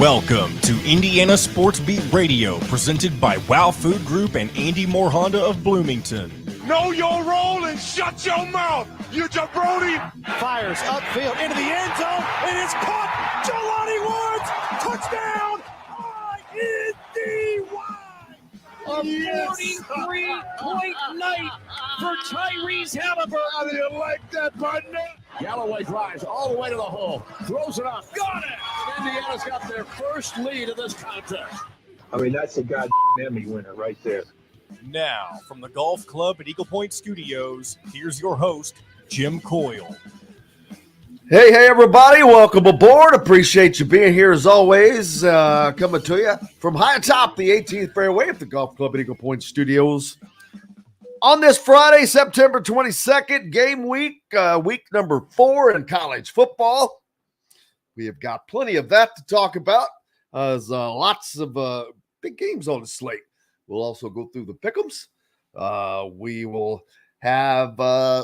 Welcome to Indiana Sports Beat Radio, presented by Wow Food Group and Andy Moore Honda of Bloomington. Know your role and shut your mouth, you jabroni! Fires upfield into the end zone, and it's caught. Jelani Woods, touchdown! ISB! A 43-point night for Tyrese Halliburton. How do you like that, partner? Galloway drives all the way to the hole, throws it up, got it! And Indiana's got their first lead of this contest. I mean, that's a goddamn Emmy winner right there. Now, from the Golf Club at Eagle Point Studios, here's your host, Jim Coyle. Hey, everybody. Welcome aboard. Appreciate you being here as always. Coming to you from high atop the 18th fairway at the Golf Club at Eagle Point Studios. On this Friday, September 22nd, game week, week number 4 in college football. We have got plenty of that to talk about. There's lots of big games on the slate. We'll also go through the pick'ems. We will have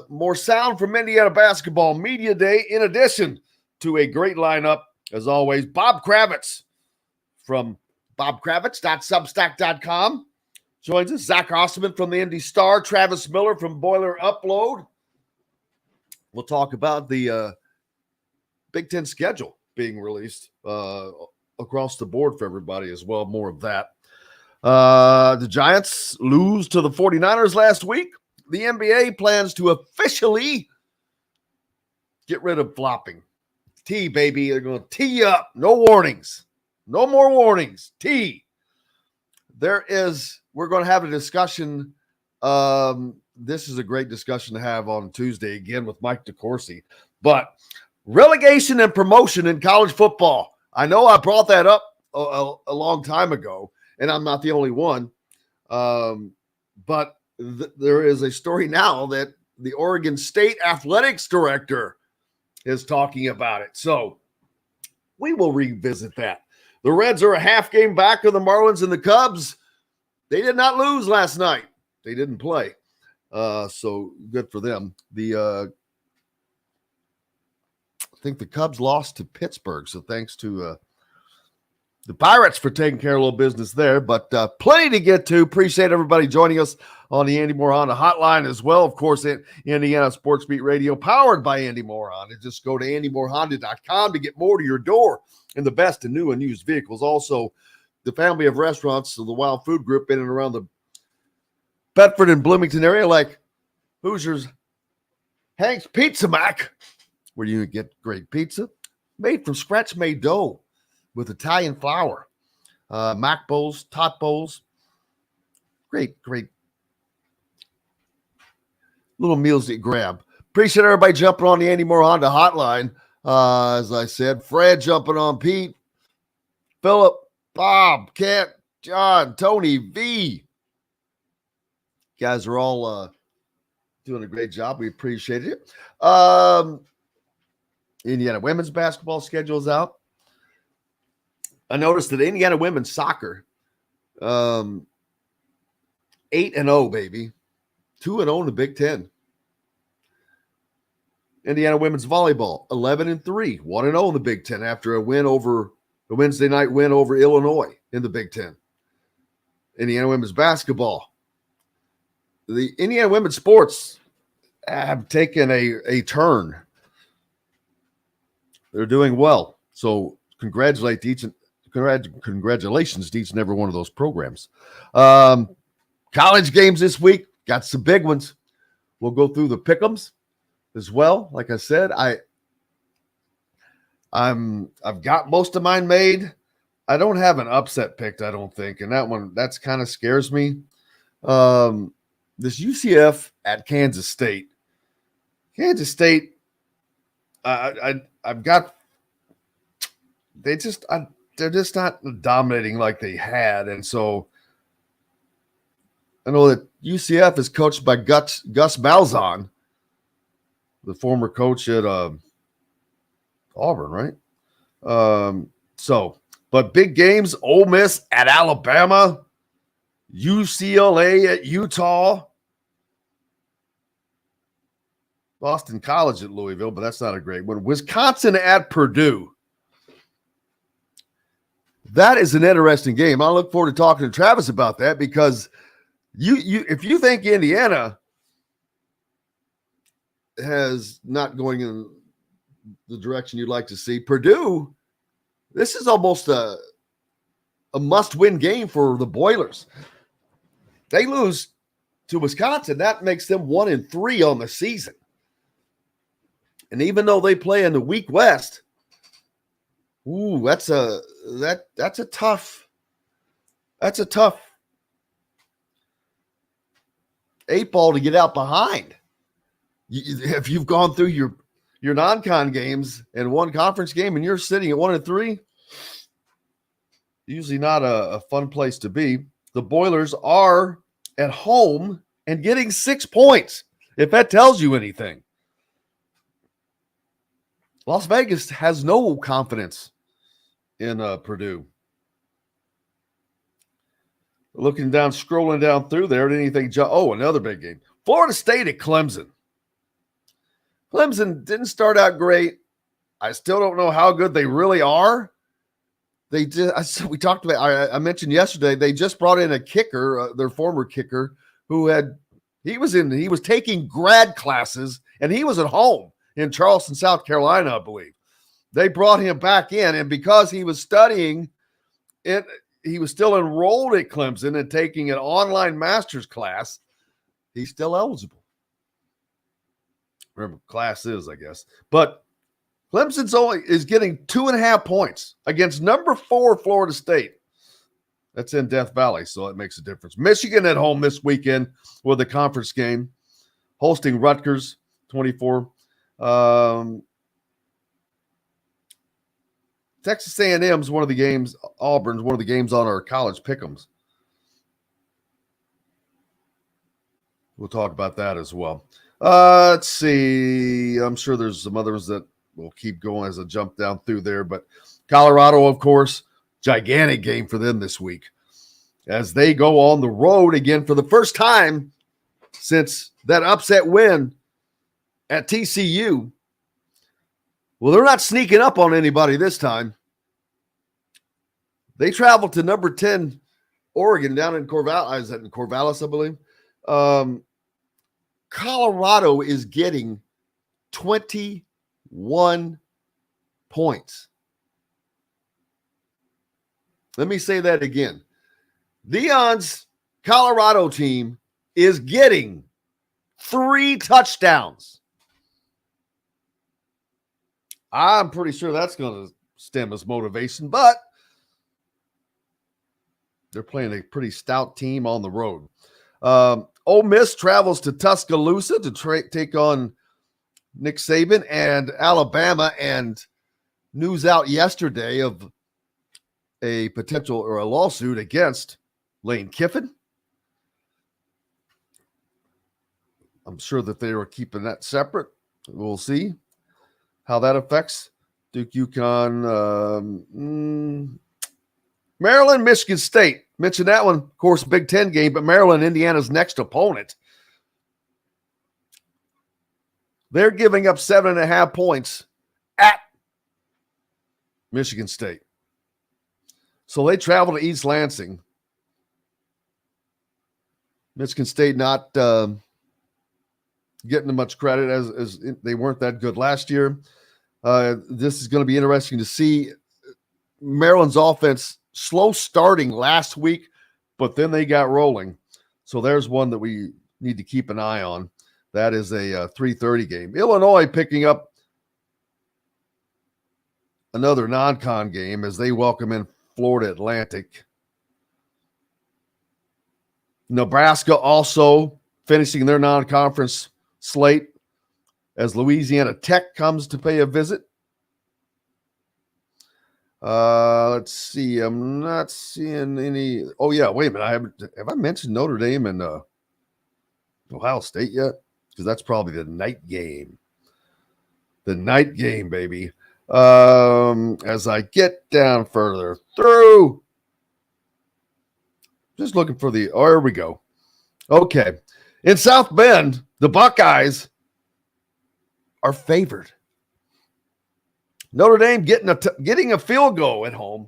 more sound from Indiana Basketball Media Day, in addition to a great lineup, as always. Bob Kravitz from bobkravitz.substack.com joins us. Zach Osterman from the Indy Star. Travis Miller from Boiler Upload. We'll talk about the Big Ten schedule being released across the board for everybody as well. More of that. The Giants lose to the 49ers last week. The NBA plans to officially get rid of flopping. T, baby. They're going to tee you up. No warnings. No more warnings. T. We're going to have a discussion. This is a great discussion to have on Tuesday, again, with Mike DeCourcy. But relegation and promotion in college football. I know I brought that up a long time ago, and I'm not the only one. But there is a story now that the Oregon State athletics director is talking about it. So we will revisit that. The Reds are a half game back of the Marlins and the Cubs. They did not lose last night. They didn't play. So good for them. I think the Cubs lost to Pittsburgh. So thanks to the Pirates for taking care of a little business there, but plenty to get to. Appreciate everybody joining us on the Andy Moore Honda hotline as well. Of course, Indiana Sports Beat Radio, powered by Andy Moore Honda. Just go to andymoorehonda.com to get more to your door and the best in new and used vehicles. Also, the family of restaurants of the Wild Food Group in and around the Bedford and Bloomington area, like Hoosiers, Hank's Pizza Mac, where you get great pizza made from scratch-made dough with Italian flour, mac bowls, tot bowls. Great little meals that you grab. Appreciate everybody jumping on the Andy Moore Honda hotline. As I said, Fred jumping on Pete, Philip, Bob, Kent, John, Tony, V. You guys are all doing a great job. We appreciate it. Indiana women's basketball schedule is out. I noticed that Indiana women's soccer, 8-0, baby. 2-0 in the Big Ten. Indiana women's volleyball, 11-3, 1-0 in the Big Ten after a Wednesday night win over Illinois in the Big Ten. Indiana women's basketball. The Indiana women's sports have taken a turn. They're doing well. So congratulations to each and every one of those programs. College games this week, got some big ones. We'll go through the pick'ems as well. Like I said, I've got most of mine made. I don't have an upset picked, I don't think, and that's kind of scares me. This UCF at Kansas State. Kansas State, I've got. They're just not dominating like they had. And so I know that UCF is coached by Gus Malzahn, the former coach at Auburn, right? But big games, Ole Miss at Alabama, UCLA at Utah, Boston College at Louisville, but that's not a great one. Wisconsin at Purdue. That is an interesting game. I look forward to talking to Travis about that because if you think Indiana has not going in the direction you'd like to see, Purdue, this is almost a must-win game for the Boilers. They lose to Wisconsin, that makes them 1-3 on the season. And even though they play in the weak West, that's a tough 8-ball to get out behind. If you've gone through your non-con games and one conference game and you're sitting at 1-3, usually not a fun place to be. The Boilers are at home and getting 6 points, if that tells you anything. Las Vegas has no confidence in Purdue. Scrolling down through there, anything? Another big game. Florida State at Clemson. Clemson didn't start out great. I still don't know how good they really are. We talked about. I mentioned yesterday they just brought in a kicker, their former kicker, who he was taking grad classes and he was at home in Charleston, South Carolina, I believe. They brought him back in, and because he was studying it, he was still enrolled at Clemson and taking an online master's class. He's still eligible. Remember, classes, I guess. But Clemson's is getting 2.5 points against number 4 Florida State. That's in Death Valley, so it makes a difference. Michigan at home this weekend with a conference game, hosting Rutgers, 24. Texas A&M's one of the games. Auburn's one of the games on our college pick'ems. We'll talk about that as well. Let's see. I'm sure there's some others that will keep going as I jump down through there. But Colorado, of course, gigantic game for them this week as they go on the road again for the first time since that upset win at TCU. Well, they're not sneaking up on anybody this time. They traveled to number 10 Oregon down in Corvallis. Is that in Corvallis, I believe? Colorado is getting 21 points. Let me say that again. Deion's Colorado team is getting 3 touchdowns. I'm pretty sure that's going to stem as motivation, but they're playing a pretty stout team on the road. Ole Miss travels to Tuscaloosa to take on Nick Saban and Alabama, and news out yesterday of a potential or a lawsuit against Lane Kiffin. I'm sure that they are keeping that separate. We'll see how that affects Duke, UConn, Maryland, Michigan State. Mentioned that one, of course, Big Ten game, but Maryland, Indiana's next opponent. They're giving up 7.5 points at Michigan State. So they travel to East Lansing. Michigan State not getting much credit as they weren't that good last year. This is going to be interesting to see. Maryland's offense slow starting last week, but then they got rolling. So there's one that we need to keep an eye on. That is a 3:30 game. Illinois picking up another non-con game as they welcome in Florida Atlantic. Nebraska also finishing their non-conference slate as Louisiana Tech comes to pay a visit. Let's see. I'm not seeing any. Oh yeah, wait a minute. Have I mentioned Notre Dame and Ohio State yet? Because that's probably the night game. The night game, baby. As I get down further through, just looking for the. Oh, here we go. Okay, in South Bend, the Buckeyes are favored. Notre Dame getting a field goal at home.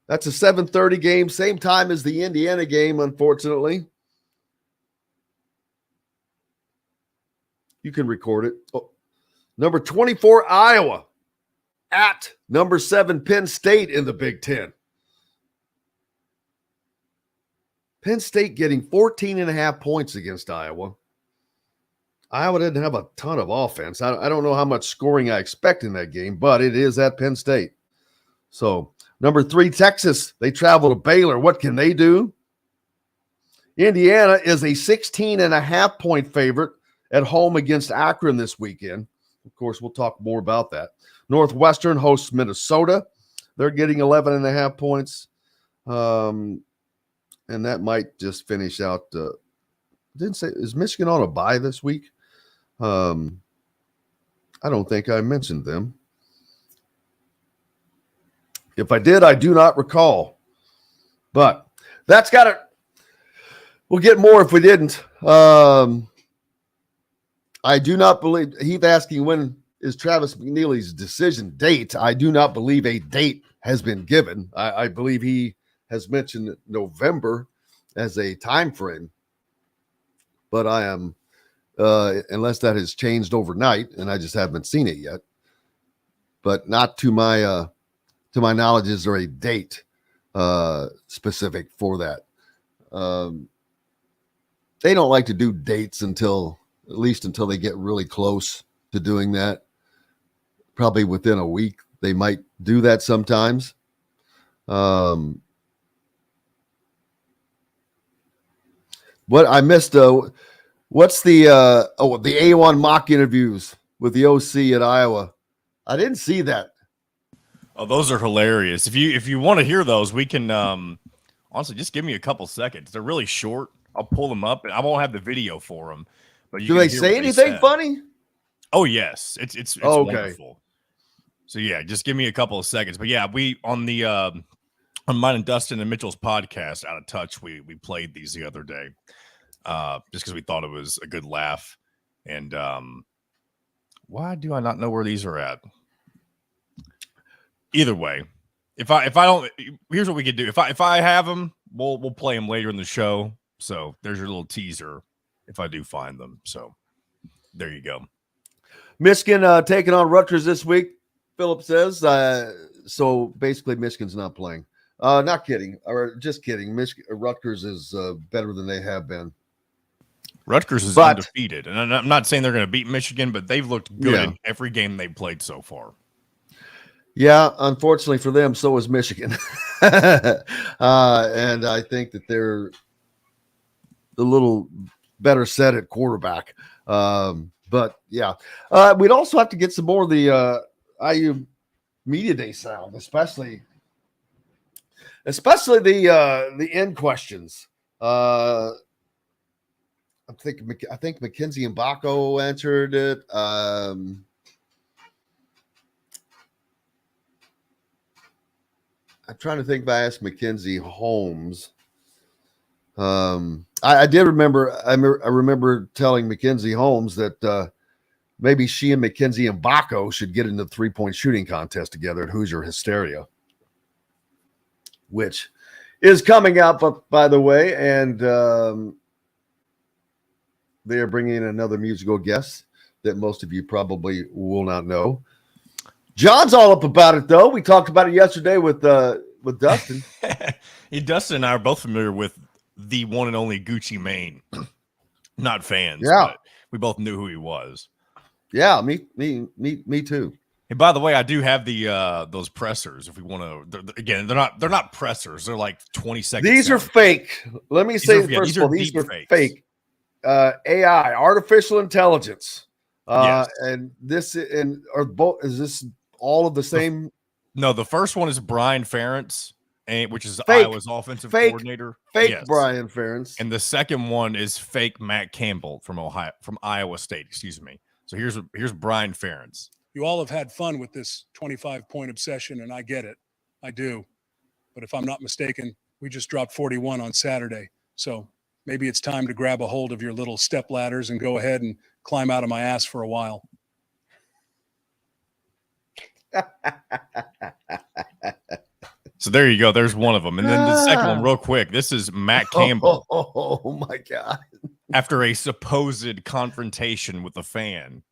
That's a 7:30 game, same time as the Indiana game, unfortunately. You can record it. Oh. Number 24, Iowa, at number 7, Penn State in the Big Ten. Penn State getting 14.5 points against Iowa. Iowa didn't have a ton of offense. I don't know how much scoring I expect in that game, but it is at Penn State. So, number 3, Texas. They travel to Baylor. What can they do? Indiana is a 16.5 point favorite at home against Akron this weekend. Of course, we'll talk more about that. Northwestern hosts Minnesota. They're getting 11.5 points. And that might just finish out. Didn't say, is Michigan on a bye this week? I don't think I mentioned them. If I did, I do not recall. But that's got it. We'll get more if we didn't. I do not believe, he's asking when is Travis McNeely's decision date. I do not believe a date has been given. I believe he has mentioned November as a time frame. But I am, unless that has changed overnight, and I just haven't seen it yet. But not to my knowledge, is there a date specific for that? They don't like to do dates until they get really close to doing that. Probably within a week, they might do that sometimes. What I missed, what's the A1 mock interviews with the OC at Iowa? I didn't see that. Oh, those are hilarious. If you want to hear those, we can honestly just give me a couple seconds. They're really short. I'll pull them up, and I won't have the video for them. But do they say anything funny? Oh yes, it's okay. Wonderful. So yeah, just give me a couple of seconds. But yeah, we on the on mine and Dustin and Mitchell's podcast, Out of Touch, we played these the other day, just because we thought it was a good laugh. And why do I not know where these are at? Either way, if I don't, here's what we could do. If I have them, we'll play them later in the show. So there's your little teaser if I do find them. So there you go. Michigan taking on Rutgers this week, Philip says. So basically Michigan's not playing. Not kidding. Or just kidding. Rutgers is better than they have been. Rutgers is undefeated. And I'm not saying they're going to beat Michigan, but they've looked good in every game they've played so far. Yeah, unfortunately for them, so is Michigan. And I think that they're a little better set at quarterback. But yeah, we'd also have to get some more of the IU Media Day sound, especially the end questions. I think Mackenzie and Baco answered it. I'm trying to think if I asked Mackenzie Holmes. I did remember. I remember telling Mackenzie Holmes that maybe she and Mackenzie and Baco should get into the 3-point shooting contest together at Hoosier Hysteria, which is coming up, by the way, and they are bringing in another musical guest that most of you probably will not know. John's all up about it, though. We talked about it yesterday with Dustin. Dustin and I are both familiar with the one and only Gucci Mane. Not fans, yeah. But we both knew who he was. Yeah, me too. And by the way, I do have the those pressers. If we want to, again, they're not pressers. They're like 20-second. These are fake. Let me say first of all, these are fake. AI, artificial intelligence. Yes. And this are both. Is this all of the same? No, the first one is Brian Ferentz, which is fake, Iowa's offensive coordinator. Fake yes. Brian Ferentz. And the second one is fake Matt Campbell from Iowa State. Excuse me. So here's Brian Ferentz. You all have had fun with this 25-point obsession, and I get it. I do. But if I'm not mistaken, we just dropped 41 on Saturday. So maybe it's time to grab a hold of your little step ladders and go ahead and climb out of my ass for a while. So there you go. There's one of them. And then the second one, real quick. This is Matt Campbell. Oh my God. After a supposed confrontation with a fan.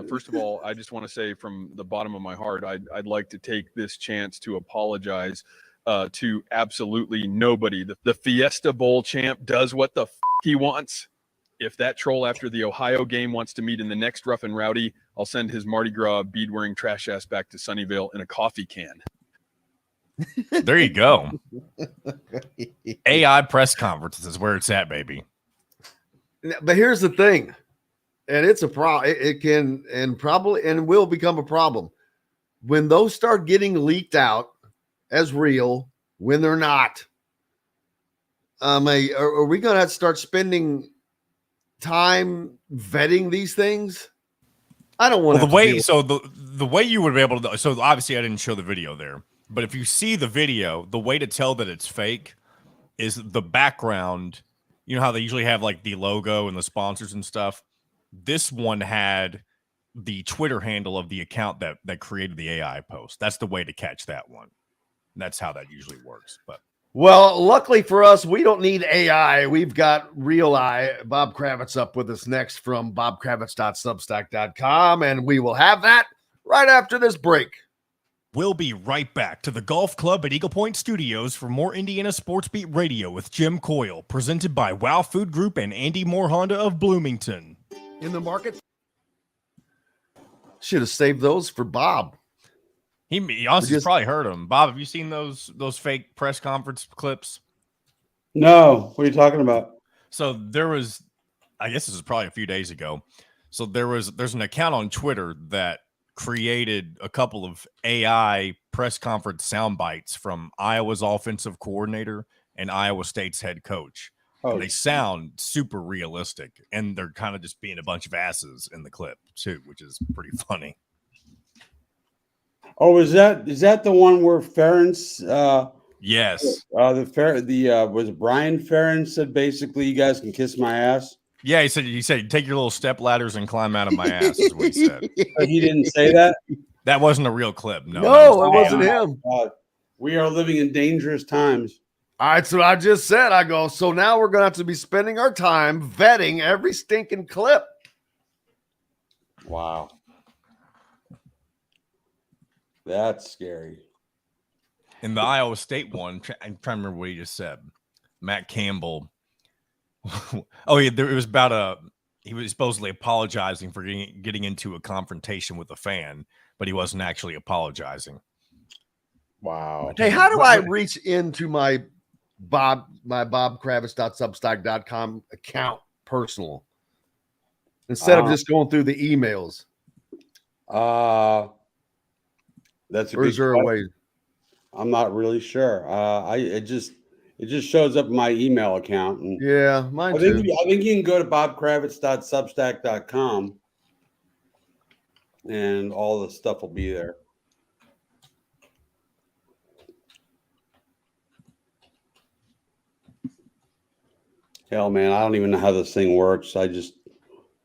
First of all, I just want to say from the bottom of my heart, I'd like to take this chance to apologize to absolutely nobody. The Fiesta Bowl champ does what the he wants. If that troll after the Ohio game wants to meet in the next Rough and Rowdy, I'll send his Mardi Gras bead-wearing trash ass back to Sunnyvale in a coffee can. There you go. AI press conferences is where it's at, baby. But here's the thing, and it's a problem. It can and probably and will become a problem when those start getting leaked out as real when they're not. Are we going to have to start spending time vetting these things? I don't want the way. So the way you would be able to. So obviously, I didn't show the video there, but if you see the video, the way to tell that it's fake is the background. You know how they usually have like the logo and the sponsors and stuff. This one had the Twitter handle of the account that created the AI post. That's the way to catch that one. That's how that usually works. But well, luckily for us, we don't need AI. We've got real eye. Bob Kravitz up with us next from bobkravitz.substack.com, and we will have that right after this break. We'll be right back to the Golf Club at Eagle Point Studios for more Indiana Sports Beat Radio with Jim Coyle, presented by Wow Food Group and Andy Moore Honda of Bloomington. In the market, should have saved those for Bob. He honestly probably heard them. Bob, have you seen those fake press conference clips? No. What are you talking about? So there was, I guess this was probably a few days ago. So there's an account on Twitter that created a couple of AI press conference sound bites from Iowa's offensive coordinator and Iowa State's head coach. And they sound super realistic, and they're kind of just being a bunch of asses in the clip too, which is pretty funny. Oh, is that the one where Ferentz? Yes. Was Brian Ferentz said basically you guys can kiss my ass? Yeah, he said take your little step ladders and climb out of my ass is what he said. But he didn't say that? That wasn't a real clip. No, it wasn't him. We are living in dangerous times. All right, so I just said, I go, so now we're going to have to be spending our time vetting every stinking clip. Wow. That's scary. In the Iowa State one, I'm trying to remember what he just said. Matt Campbell. Oh, yeah, it was about he was supposedly apologizing for getting into a confrontation with a fan, but he wasn't actually apologizing. Wow. Hey, how do I reach into my bobkravitz.substack.com account personal instead of just going through the emails? That's a or is there a way? I'm not really sure. It just shows up in my email account. And yeah, mine too. I think you can go to bobkravitz.substack.com and all the stuff will be there. Hell, man, I don't even know how this thing works. I just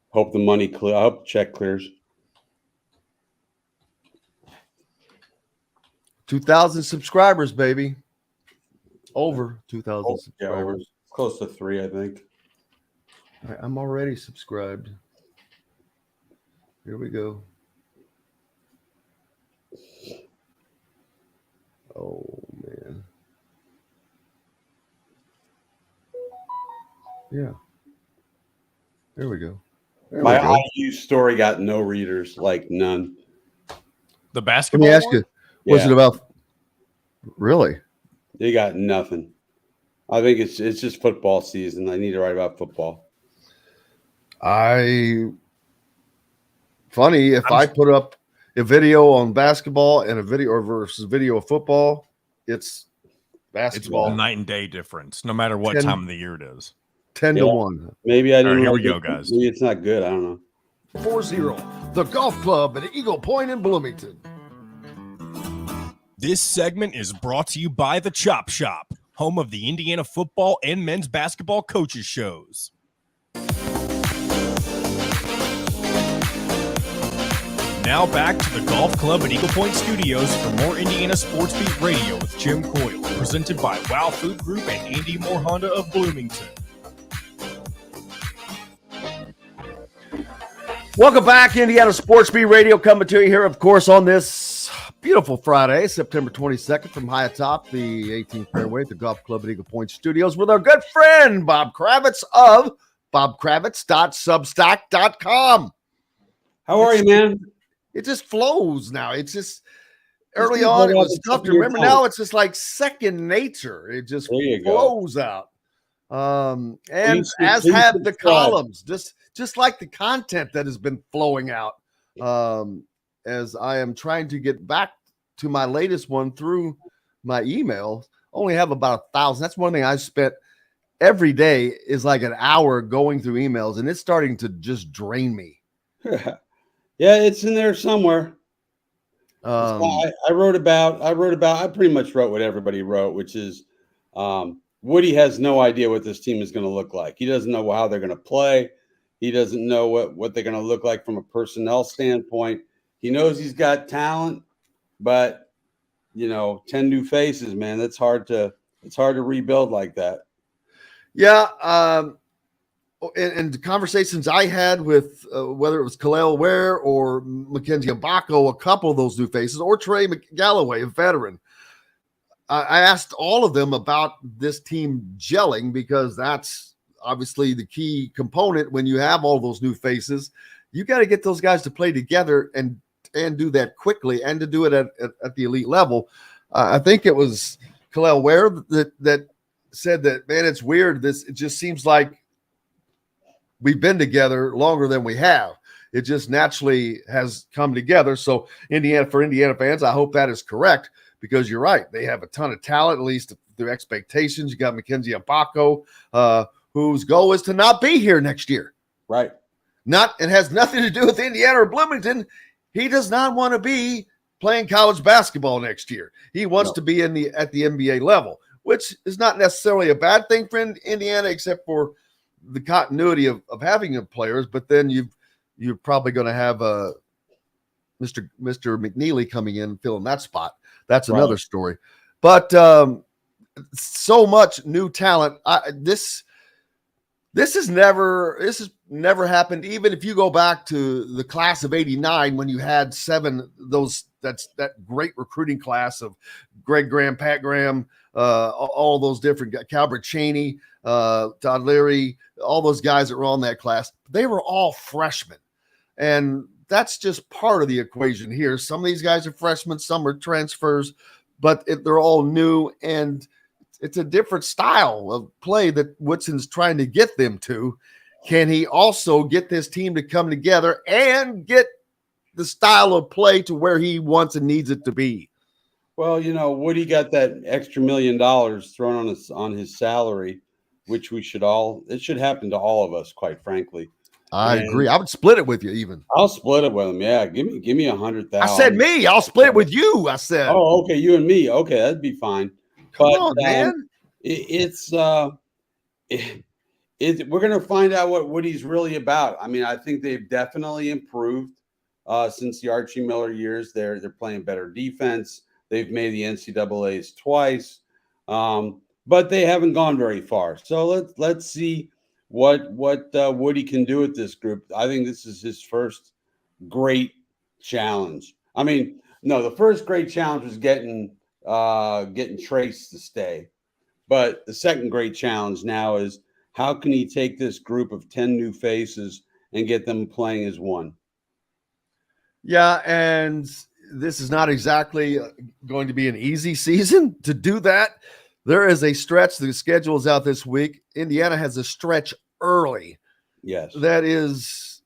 hope the money clear. I hope the check clears. 2,000 subscribers, baby. Over 2,000 subscribers. Yeah, close to 3, I think. All right, I'm already subscribed. Here we go. Oh, man. Yeah. There we go. My IU story got no readers, like none. The basketball. Let me ask you, was it about really? They got nothing. I think it's just football season. I need to write about football. Funny if I put up a video on basketball and a video versus video of football, it's basketball. It's a night and day difference, no matter what time of the year it is. 10 to 1. Maybe I didn't. Right, here we go, guys. Maybe it's not good. I don't know. 4-0, the golf club at Eagle Point in Bloomington. This segment is brought to you by the Chop Shop, home of the Indiana football and men's basketball coaches shows. Now back to the Golf Club at Eagle Point Studios for more Indiana Sports Beat Radio with Jim Coyle, presented by Wow Food Group and Andy Moore Honda of Bloomington. Welcome back, Indiana Sports Beat Radio, coming to you here, of course, on this beautiful Friday, September 22nd, from high atop the 18th fairway at the Golf Club at Eagle Point Studios with our good friend Bob Kravitz of bobkravitz.substack.com. How are you, man? It just flows now. It's just early on it was tough to remember. Now it's just like second nature. It just flows out. And as have the columns, just like the content that has been flowing out. As I am trying to get back to my latest one through my email, only have about 1,000. That's one thing I spent every day is like an hour going through emails, and it's starting to just drain me. Yeah, it's in there somewhere. I pretty much wrote what everybody wrote, which is Woody has no idea what this team is going to look like. He doesn't know how they're going to play. He doesn't know what they're going to look like from a personnel standpoint. He knows he's got talent, but 10 new faces, man, it's hard to rebuild like that. Yeah. And the conversations I had with whether it was Kalel Ware or Mackenzie Mbako, a couple of those new faces, or Trey Galloway, a veteran, I asked all of them about this team gelling, because that's obviously the key component when you have all those new faces. You got to get those guys to play together and do that quickly, and to do it at the elite level. I think it was Kalel Ware that said that, man, it's weird. It just seems like we've been together longer than we have. It just naturally has come together. So for Indiana fans, I hope that is correct, because you're right. They have a ton of talent, at least their expectations. You got Mackenzie Mbako, whose goal is to not be here next year. Right. It has nothing to do with Indiana or Bloomington. He does not want to be playing college basketball next year. He wants to be at the NBA level, which is not necessarily a bad thing for Indiana, except for the continuity of having players. But then you're probably going to have Mr. McNeely coming in and filling that spot. That's another story. But so much new talent. This has never happened. Even if you go back to the class of '89, when you had that great recruiting class of Greg Graham, Pat Graham, all those different guys, Calbert Chaney, Todd Leary, all those guys that were on that class, they were all freshmen. And that's just part of the equation here. Some of these guys are freshmen, some are transfers, but they're all new, and it's a different style of play that Woodson's trying to get them to. Can he also get this team to come together and get the style of play to where he wants and needs it to be? Well, Woody got that extra $1 million thrown on his salary, which it should happen to all of us, quite frankly. I agree. I would split it with you even. I'll split it with him. Yeah. Give me 100,000. I said me. I'll split it with you. I said. Oh, okay. You and me. Okay. That'd be fine. Come on, man. We're going to find out what Woody's really about. I mean, I think they've definitely improved since the Archie Miller years. They're playing better defense. They've made the NCAAs twice, but they haven't gone very far. So let's see what Woody can do with this group. I think this is his first great challenge. I mean, no, the first great challenge was getting Trace to stay, but the second great challenge now is how can he take this group of 10 new faces and get them playing as one? Yeah, and this is not exactly going to be an easy season to do that. There is a stretch. The schedule is out this week. Indiana has a stretch early. Yes. That is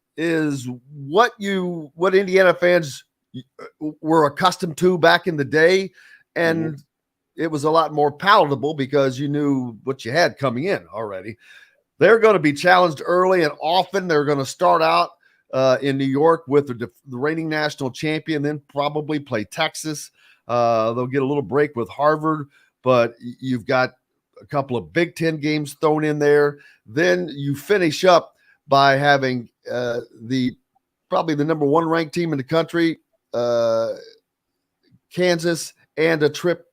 what Indiana fans were accustomed to back in the day. And it was a lot more palatable because you knew what you had coming in already. They're going to be challenged early, and often they're going to start out in New York with the reigning national champion, then probably play Texas. They'll get a little break with Harvard, but you've got a couple of Big Ten games thrown in there. Then you finish up by having the probably the number 1 ranked team in the country, Kansas, and a trip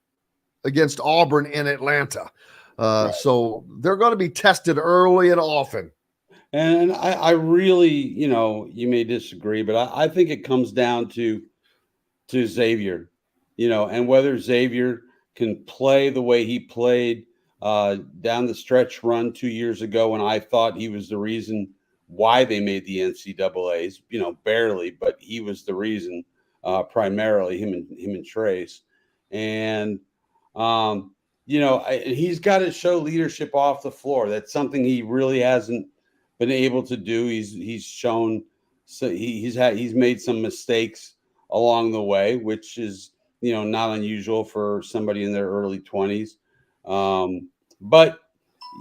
against Auburn in Atlanta. So they're going to be tested early and often. And I really, you may disagree, but I think it comes down to Xavier, and whether Xavier can play the way he played down the stretch run 2 years ago when I thought he was the reason why they made the NCAAs, barely, but he was the reason primarily, him and Trace. And, he's got to show leadership off the floor. That's something he really hasn't been able to do. He's shown, so he's made some mistakes along the way, which is, not unusual for somebody in their early 20s. But,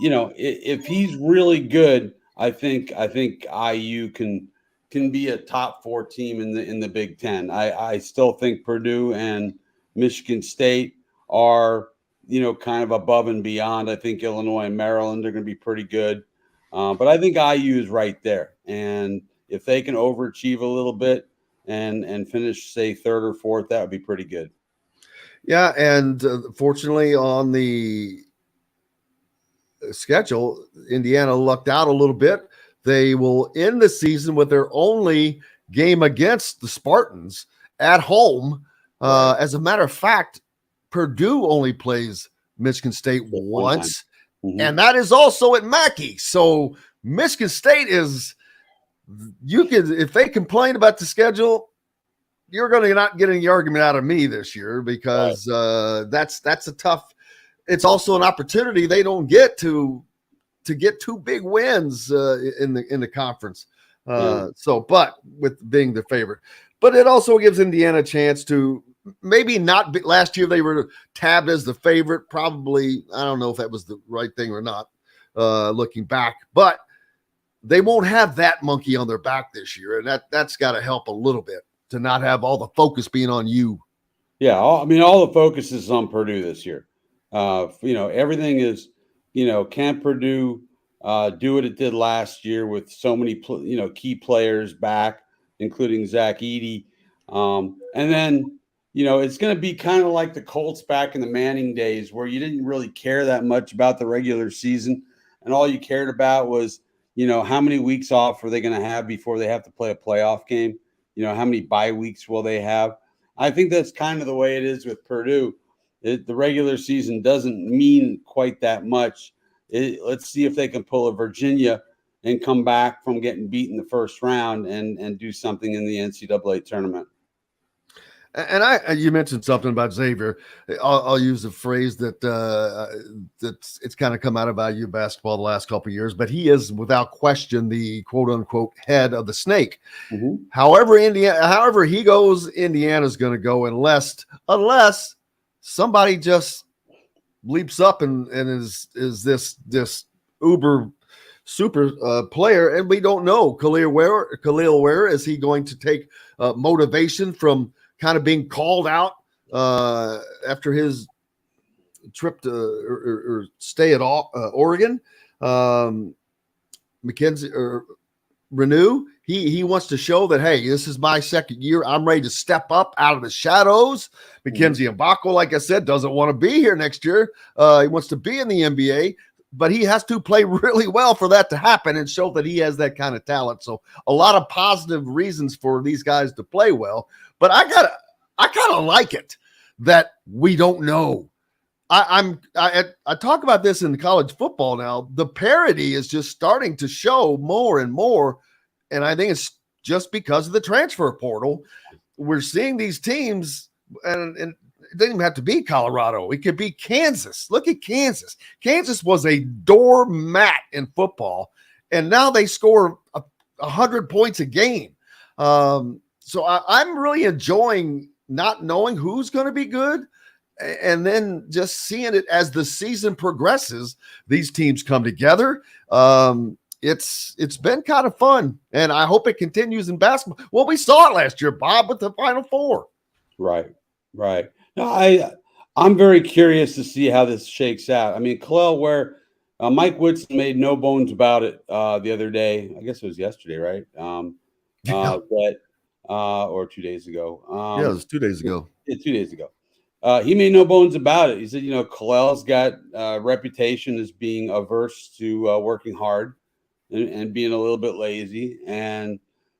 if he's really good, I think IU can be a top 4 team in the Big Ten. I still think Purdue and Michigan State are, kind of above and beyond. I think Illinois and Maryland are going to be pretty good. But I think IU is right there. And if they can overachieve a little bit and finish, say, 3rd or 4th, that would be pretty good. Yeah, and fortunately on the schedule, Indiana lucked out a little bit. They will end the season with their only game against the Spartans at home. As a matter of fact, Purdue only plays Michigan State once, and that is also at Mackey. So Michigan State is, if they complain about the schedule, you're going to not get any argument out of me this year, because that's a tough. It's also an opportunity they don't get to get 2 big wins in the conference. So, but with being the favorite, but it also gives Indiana a chance to maybe not be. Last year they were tabbed as the favorite. Probably, I don't know if that was the right thing or not, looking back, but they won't have that monkey on their back this year, and that's got to help a little bit to not have all the focus being on you. Yeah, all the focus is on Purdue this year. Everything is, can Purdue do what it did last year with so many, key players back, including Zach Edey. And then, it's going to be kind of like the Colts back in the Manning days, where you didn't really care that much about the regular season. And all you cared about was, how many weeks off are they going to have before they have to play a playoff game? How many bye weeks will they have? I think that's kind of the way it is with Purdue. The regular season doesn't mean quite that much. Let's see if they can pull a Virginia and come back from getting beat in the first round and do something in the NCAA tournament. And you mentioned something about Xavier. I'll use a phrase that's it's kind of come out of IU basketball the last couple of years, but he is without question the quote unquote head of the snake. Mm-hmm. However he goes, Indiana's going to go unless somebody just leaps up and is this uber super player, and we don't know. Khalil Ware, is he going to take motivation from kind of being called out after his trip to or stay at Oregon? McKenzie or Renew, he wants to show that, hey, this is my second year. I'm ready to step up out of the shadows. Mackenzie Mbako, like I said, doesn't want to be here next year. He wants to be in the NBA, but he has to play really well for that to happen and show that he has that kind of talent. So a lot of positive reasons for these guys to play well. But I kind of like it that we don't know. I talk about this in college football now. The parity is just starting to show more and more, and I think it's just because of the transfer portal. We're seeing these teams, and it doesn't even have to be Colorado. It could be Kansas. Look at Kansas. Kansas was a doormat in football, and now they score 100 points a game. So I'm really enjoying not knowing who's going to be good, and then just seeing it as the season progresses. These teams come together. It's been kind of fun, and I hope it continues in basketball. Well, we saw it last year, Bob, with the Final Four. Right. No, I'm very curious to see how this shakes out. I mean, Khalil Ware, Mike Woodson made no bones about it the other day. I guess it was yesterday, right? or 2 days ago. Yeah, it was 2 days ago. Yeah, 2 days ago. He made no bones about it. He said, Kalel's got a reputation as being averse to working hard and being a little bit lazy. And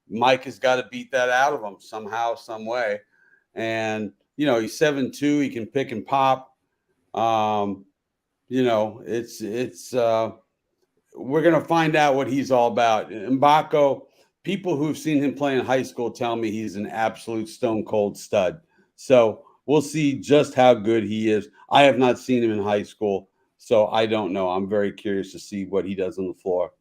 Mike has got to beat that out of him somehow, some way. And, he's 7'2". He can pick and pop. It's we're going to find out what he's all about. Mbako, people who've seen him play in high school tell me he's an absolute stone cold stud. So we'll see just how good he is. I have not seen him in high school, so I don't know. I'm very curious to see what he does on the floor.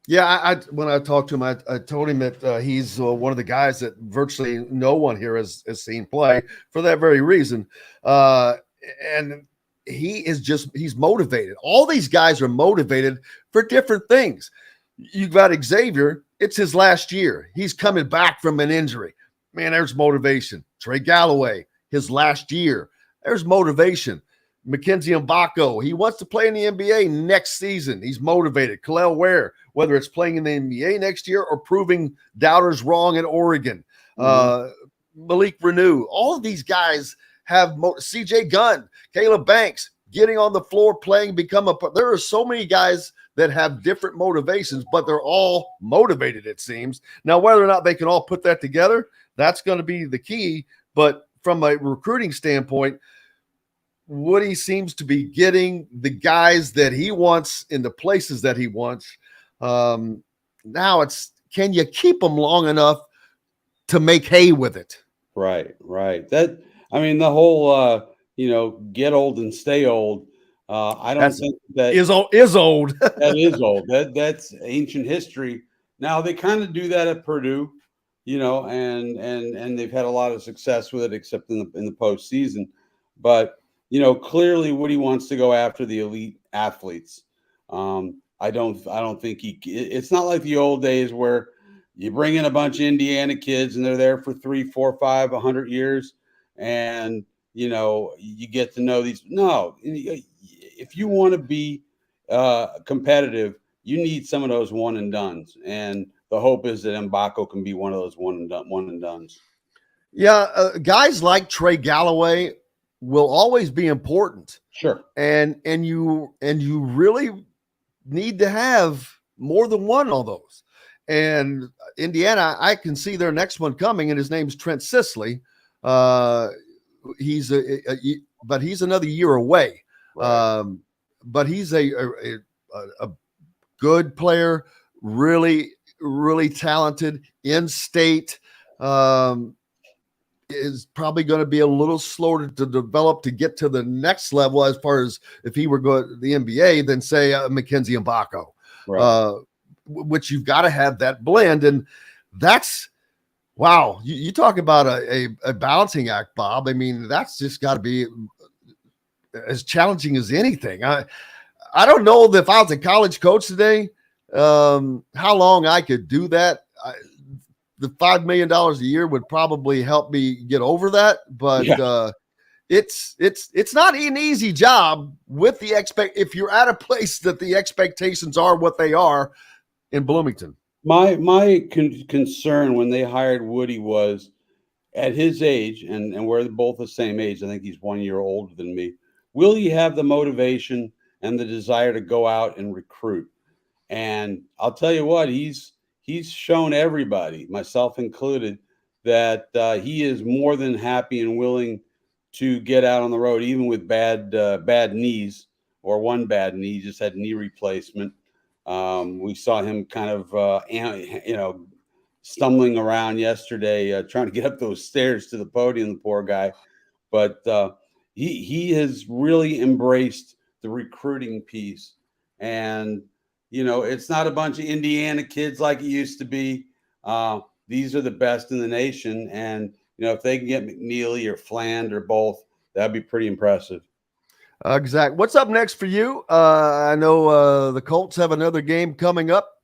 Yeah, when I talked to him, I told him that he's one of the guys that virtually no one here has seen play for that very reason. And he's motivated. All these guys are motivated for different things. You've got Xavier. It's his last year. He's coming back from an injury. Man, there's motivation. Trey Galloway, his last year. There's motivation. Mackenzie Mbako, he wants to play in the NBA next season. He's motivated. Kalel Ware, whether it's playing in the NBA next year or proving doubters wrong in Oregon. Malik Renew, all of these guys have CJ Gunn, Caleb Banks, getting on the floor, playing, there are so many guys that have different motivations, but they're all motivated, it seems. Now, whether or not they can all put that together, that's going to be the key. But from a recruiting standpoint, Woody seems to be getting the guys that he wants in the places that he wants. Now it's, can you keep them long enough to make hay with it? Right. The whole, get old and stay old. I don't think that is old. That is old. That's ancient history. Now they kind of do that at Purdue, and they've had a lot of success with it, except in the postseason. But clearly Woody wants to go after the elite athletes. I don't think it's not like the old days where you bring in a bunch of Indiana kids and they're there for 3, 4, 5, 100 years. And, you get to know these. No, if you want to be competitive, you need some of those one and dones. And the hope is that Mbako can be one of those one and dones. Yeah. Guys like Trey Galloway will always be important. Sure. And you really need to have more than one of those. And Indiana, I can see their next one coming, and his name's Trent Sisley. He's another year away. Right. But he's a good player, really, really talented, in state. Is probably going to be a little slower to develop to get to the next level as far as if he were going to the NBA than say Mackenzie Mbako, right. Which you've got to have that blend. And that's, wow. You talk about a balancing act, Bob. I mean, that's just got to be as challenging as anything. I don't know if I was a college coach today, how long I could do that. The $5 million a year would probably help me get over that, but it's not an easy job with the if you're at a place that the expectations are what they are in Bloomington. My concern when they hired Woody was at his age, and we're both the same age. I think he's 1 year older than me. Will he have the motivation and the desire to go out and recruit? And I'll tell you what, he's shown everybody, myself included, that he is more than happy and willing to get out on the road, even with bad knees, or one bad knee. He just had knee replacement. We saw him kind of, stumbling around yesterday, trying to get up those stairs to the podium, the poor guy. But he has really embraced the recruiting piece. And it's not a bunch of Indiana kids like it used to be. These are the best in the nation. And, if they can get McNeely or Fland or both, that'd be pretty impressive. Exactly. What's up next for you? I know the Colts have another game coming up.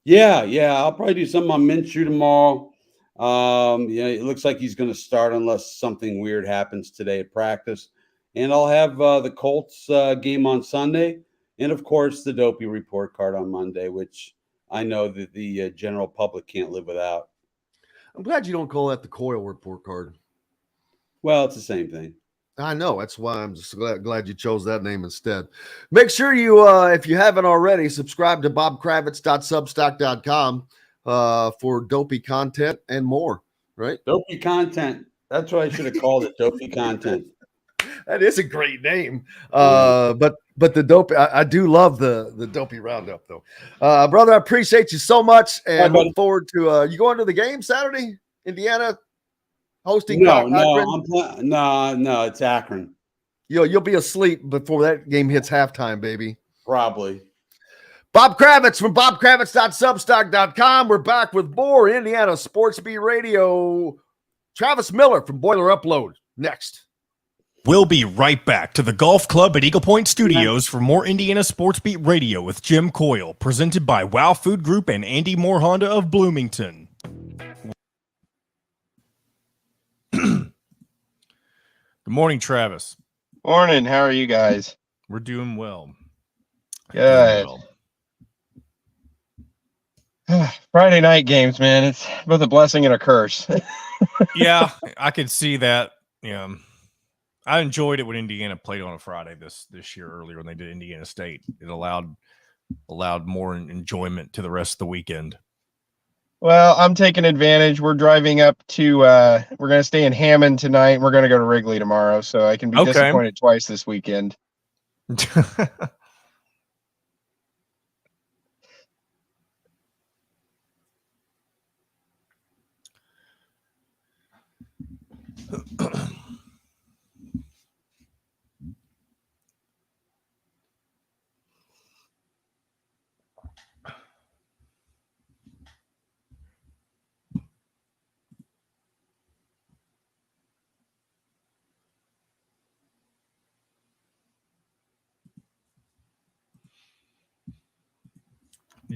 Yeah. I'll probably do something on Minshew tomorrow. It looks like he's going to start unless something weird happens today at practice. And I'll have the Colts game on Sunday. And, of course, the Dopey report card on Monday, which I know that the general public can't live without. I'm glad you don't call that the Coyle report card. Well, it's the same thing. I know. That's why I'm just glad you chose that name instead. Make sure you, if you haven't already, subscribe to bobkravitz.substack.com for dopey content and more, right? Dopey content. That's what I should have called it, dopey content. That is a great name. But the dopey, I do love the dopey roundup, though. Brother, I appreciate you so much and look forward to you going to the game Saturday, Indiana? Hosting No, Akron? No, it's Akron. You'll be asleep before that game hits halftime, baby. Probably. Bob Kravitz from bobkravitz.substack.com. We're back with more Indiana Sports Beat Radio. Travis Miller from Boiler Upload next. We'll be right back to the Golf Club at Eagle Point Studios for more Indiana Sports Beat Radio with Jim Coyle, presented by Wow Food Group and Andy Moore Honda of Bloomington. Good morning, Travis. Morning. How are you guys? We're doing well. Good. Friday night games, man. It's both a blessing and a curse. Yeah, I could see that. Yeah. I enjoyed it when Indiana played on a Friday this year earlier when they did Indiana State. It allowed more enjoyment to the rest of the weekend. Well, I'm taking advantage. We're driving up to we're going to stay in Hammond tonight. We're going to go to Wrigley tomorrow, so I can be disappointed twice this weekend.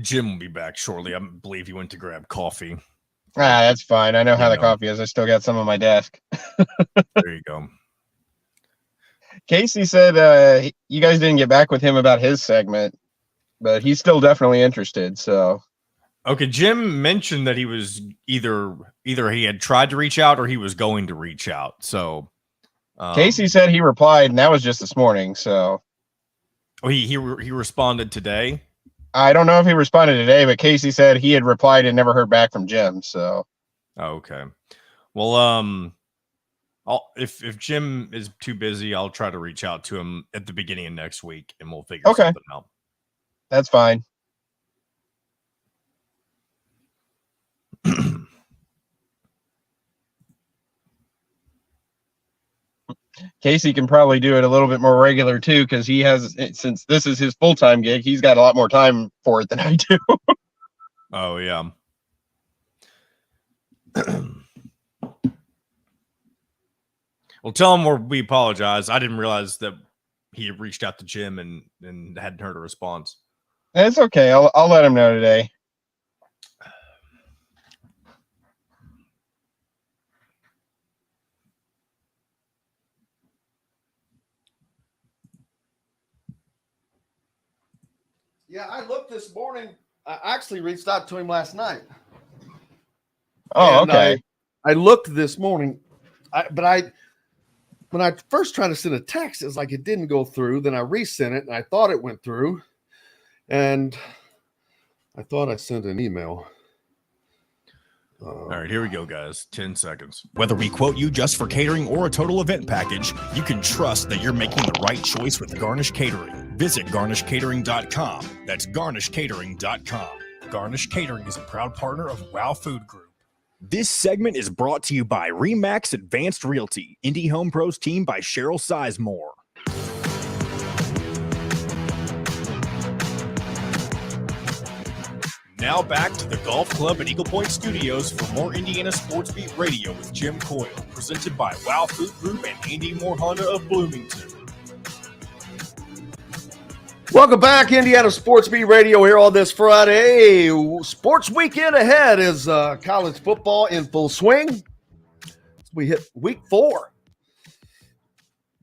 Jim will be back shortly. I believe he went to grab coffee. That's fine. I know how the coffee is. I still got some on my desk. There you go. Casey said you guys didn't get back with him about his segment, but he's still definitely interested. So, okay, Jim mentioned that he was either he had tried to reach out or he was going to reach out. So, Casey said he replied, and that was just this morning. So, he responded today. I don't know if he responded today, but Casey said he had replied and never heard back from Jim. So, okay. Well, if Jim is too busy, I'll try to reach out to him at the beginning of next week, and we'll figure something out. That's fine. Casey can probably do it a little bit more regular too, because he has, since this is his full-time gig, he's got a lot more time for it than I do. Oh yeah. Well, tell him we apologize. I didn't realize that he had reached out to Jim and hadn't heard a response. It's okay. I'll let him know today. Yeah, I looked this morning. I actually reached out to him last night. Oh, okay. I looked this morning, when I first tried to send a text, it was like it didn't go through. Then I resent it, and I thought it went through, and I thought I sent an email. All right, here we go, guys. 10 seconds. Whether we quote you just for catering or a total event package, you can trust that you're making the right choice with Garnish Catering. Visit garnishcatering.com. That's garnishcatering.com. Garnish Catering is a proud partner of Wow Food Group. This segment is brought to you by Remax Advanced Realty, Indie Home Pros team by Cheryl Sizemore. Now back to the Golf Club at Eagle Point Studios for more Indiana Sports Beat Radio with Jim Coyle, presented by Wow Food Group and Andy Moore Honda of Bloomington. Welcome back, Indiana Sports Beat Radio here on this Friday. Sports weekend ahead is college football in full swing. We hit week 4.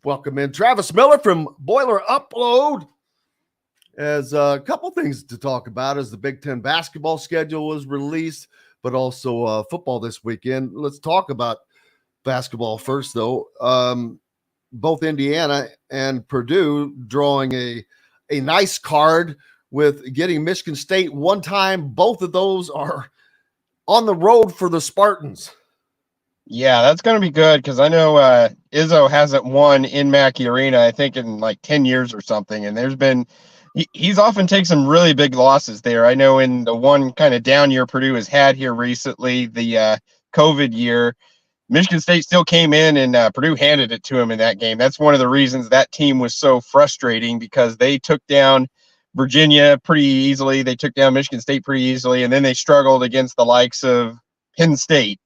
Welcome in Travis Miller from Boiler Upload. as a couple things to talk about as the Big Ten basketball schedule was released, but also football this weekend. Let's talk about basketball first, though. Both Indiana and Purdue drawing a nice card with getting Michigan State one time. Both of those are on the road for the Spartans. Yeah, that's going to be good because I know Izzo hasn't won in Mackey Arena, I think, in like 10 years or something. And there's been he's often taken some really big losses there. I know in the one kind of down year Purdue has had here recently, the COVID year, Michigan State still came in and Purdue handed it to him in that game. That's one of the reasons that team was so frustrating, because they took down Virginia pretty easily. They took down Michigan State pretty easily, and then they struggled against the likes of Penn State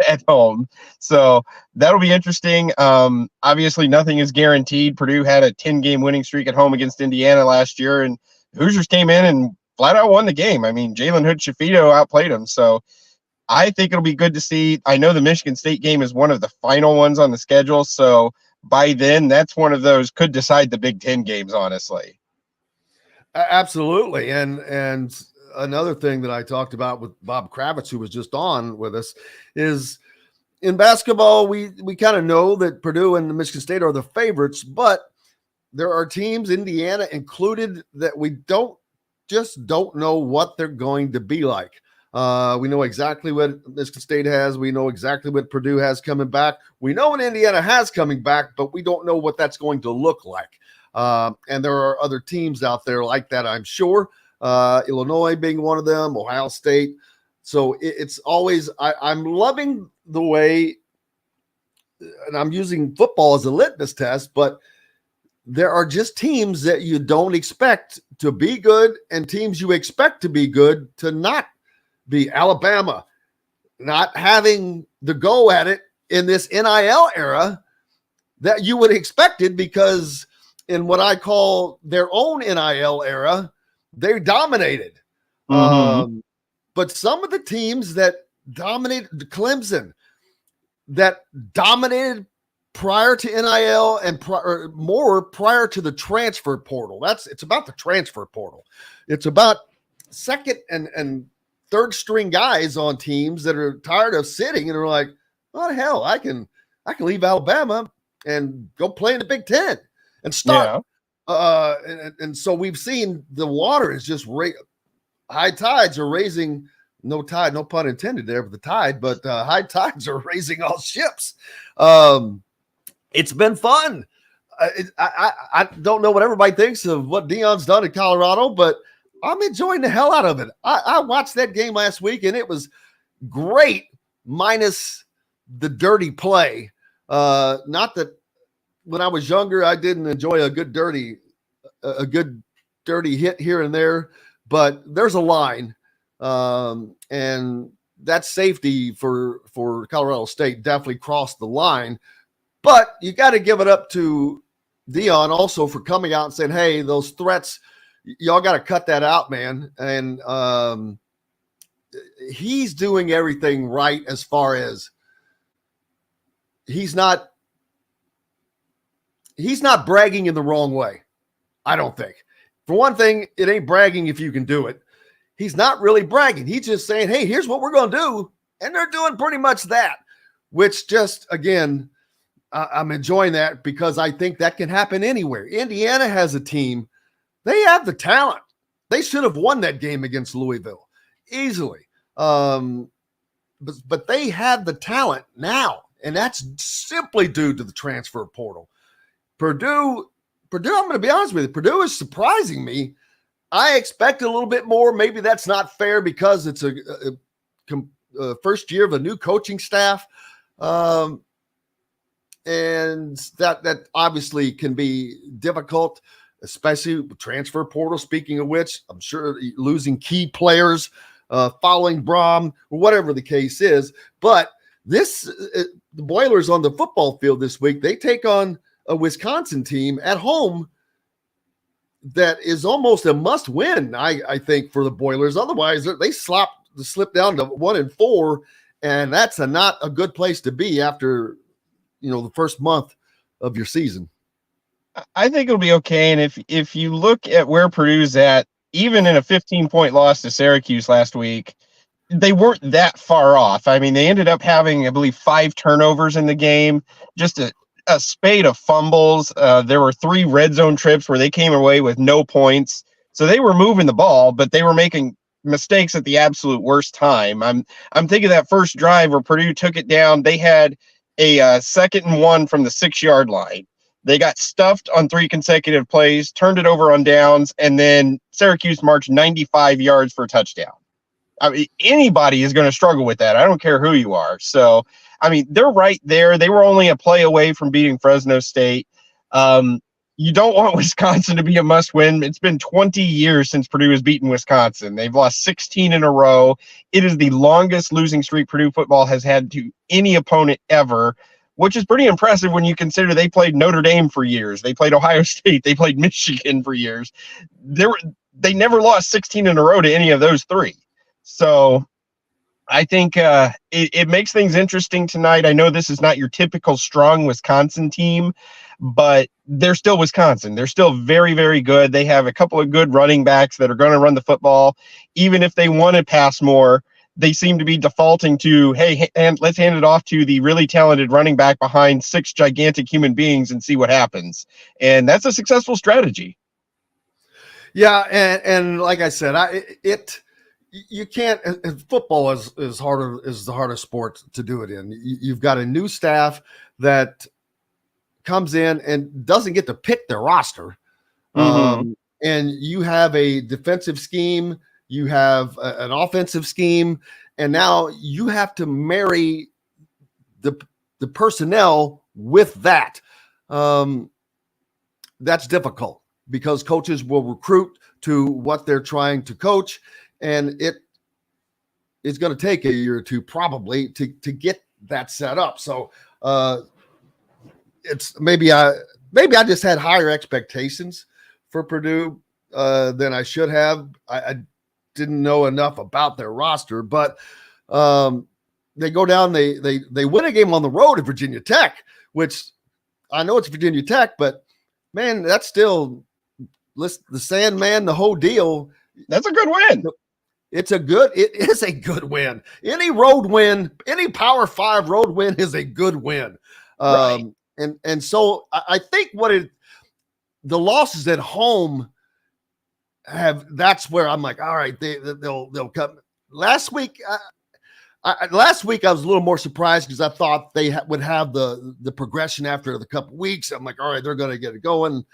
at home. So that'll be interesting. Obviously, nothing is guaranteed. Purdue had a 10-game winning streak at home against Indiana last year, and Hoosiers came in and flat out won the game. I mean, Jalen Hood-Shafito outplayed them. So I think it'll be good to see. I know the Michigan State game is one of the final ones on the schedule. So by then, that's one of those could decide the Big Ten games, honestly. Absolutely. And another thing that I talked about with Bob Kravitz, who was just on with us, is in basketball, we kind of know that Purdue and Michigan State are the favorites, but there are teams, Indiana included, that we don't know what they're going to be like. We know exactly what Michigan State has. We know exactly what Purdue has coming back. We know what Indiana has coming back, but we don't know what that's going to look like. And there are other teams out there like that, I'm sure. Illinois being one of them, Ohio State. So it's always, I'm loving the way, and I'm using football as a litmus test, but there are just teams that you don't expect to be good and teams you expect to be good to not be. Alabama not having the go at it in this NIL era that you would expect it, because in what I call their own NIL era, they dominated. But some of the teams that dominated, Clemson, that dominated prior to NIL and more prior to the transfer portal. It's about the transfer portal. It's about second and third string guys on teams that are tired of sitting and are like, "Oh hell, I can leave Alabama and go play in the Big Ten and start." Yeah. And so we've seen the water is just high tides are raising. No tide, no pun intended there for the tide, but high tides are raising all ships. It's been fun. I don't know what everybody thinks of what Deion's done in Colorado, but I'm enjoying the hell out of it. I watched that game last week, and it was great, minus the dirty play. Not that when I was younger, I didn't enjoy a good dirty hit here and there, but there's a line. And that safety for Colorado State definitely crossed the line. But you got to give it up to Deion also for coming out and saying, "Hey, those threats, y'all got to cut that out, man." And he's doing everything right as far as he's not bragging in the wrong way. I don't think. For one thing, it ain't bragging if you can do it. He's not really bragging. He's just saying, "Hey, here's what we're going to do." And they're doing pretty much that, which just, again, I'm enjoying that because I think that can happen anywhere. Indiana has a team. They have the talent. They should have won that game against Louisville easily. But they have the talent now, and that's simply due to the transfer portal. Purdue, I'm going to be honest with you, Purdue is surprising me. I expect a little bit more. Maybe that's not fair because it's a first year of a new coaching staff. And that obviously can be difficult, especially with transfer portal. Speaking of which, I'm sure losing key players, following Brom, or whatever the case is. But the Boilers on the football field this week, they take on a Wisconsin team at home that is almost a must win, I think, for the Boilers. Otherwise, they slip down to 1-4, and that's not a good place to be after the first month of your season. I think it'll be okay. And if you look at where Purdue's at, even in a 15-point loss to Syracuse last week, they weren't that far off. I mean, they ended up having, I believe, 5 turnovers in the game, just a spate of fumbles. There were 3 red zone trips where they came away with no points. So they were moving the ball, but they were making mistakes at the absolute worst time. I'm thinking that first drive where Purdue took it down. They had a 2nd and 1 from the 6-yard line. They got stuffed on 3 consecutive plays, turned it over on downs, and then Syracuse marched 95 yards for a touchdown. I mean, anybody is going to struggle with that. I don't care who you are. So, I mean, they're right there. They were only a play away from beating Fresno State. You don't want Wisconsin to be a must-win. It's been 20 years since Purdue has beaten Wisconsin. They've lost 16 in a row. It is the longest losing streak Purdue football has had to any opponent ever, which is pretty impressive when you consider they played Notre Dame for years. They played Ohio State. They played Michigan for years. They never lost 16 in a row to any of those 3. So I think it makes things interesting tonight. I know this is not your typical strong Wisconsin team, but they're still Wisconsin. They're still very, very good. They have a couple of good running backs that are going to run the football. Even if they want to pass more, they seem to be defaulting to, hey, and let's hand it off to the really talented running back behind 6 gigantic human beings and see what happens. And that's a successful strategy. Yeah, and like I said, you can't. Football is the hardest sport to do it in. You've got a new staff that comes in and doesn't get to pick their roster, and you have a defensive scheme, you have an offensive scheme, and now you have to marry the personnel with that. That's difficult because coaches will recruit to what they're trying to coach. And it is going to take a year or 2 probably to get that set up. So it's maybe I just had higher expectations for Purdue than I should have. I didn't know enough about their roster, but they go down. They win a game on the road at Virginia Tech, which I know it's Virginia Tech, but man, that's still the Sandman, the whole deal. That's a good win. It is a good win. Any road win, any Power 5 road win is a good win. Right. And so I think the losses at home that's where I'm like, all right, they'll come. Last week I was a little more surprised because I thought they would have the progression after the couple weeks. I'm like, all right, they're going to get it going.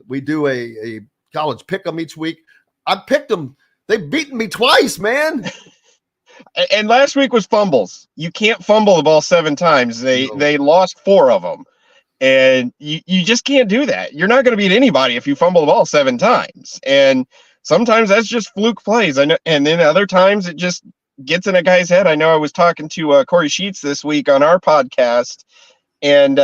We do a college pick 'em each week. I picked them. They've beaten me twice, man. And last week was fumbles. You can't fumble the ball 7 times. They lost 4 of them. And you just can't do that. You're not going to beat anybody if you fumble the ball 7 times. And sometimes that's just fluke plays. I know, and then other times it just gets in a guy's head. I know I was talking to Corey Sheets this week on our podcast, and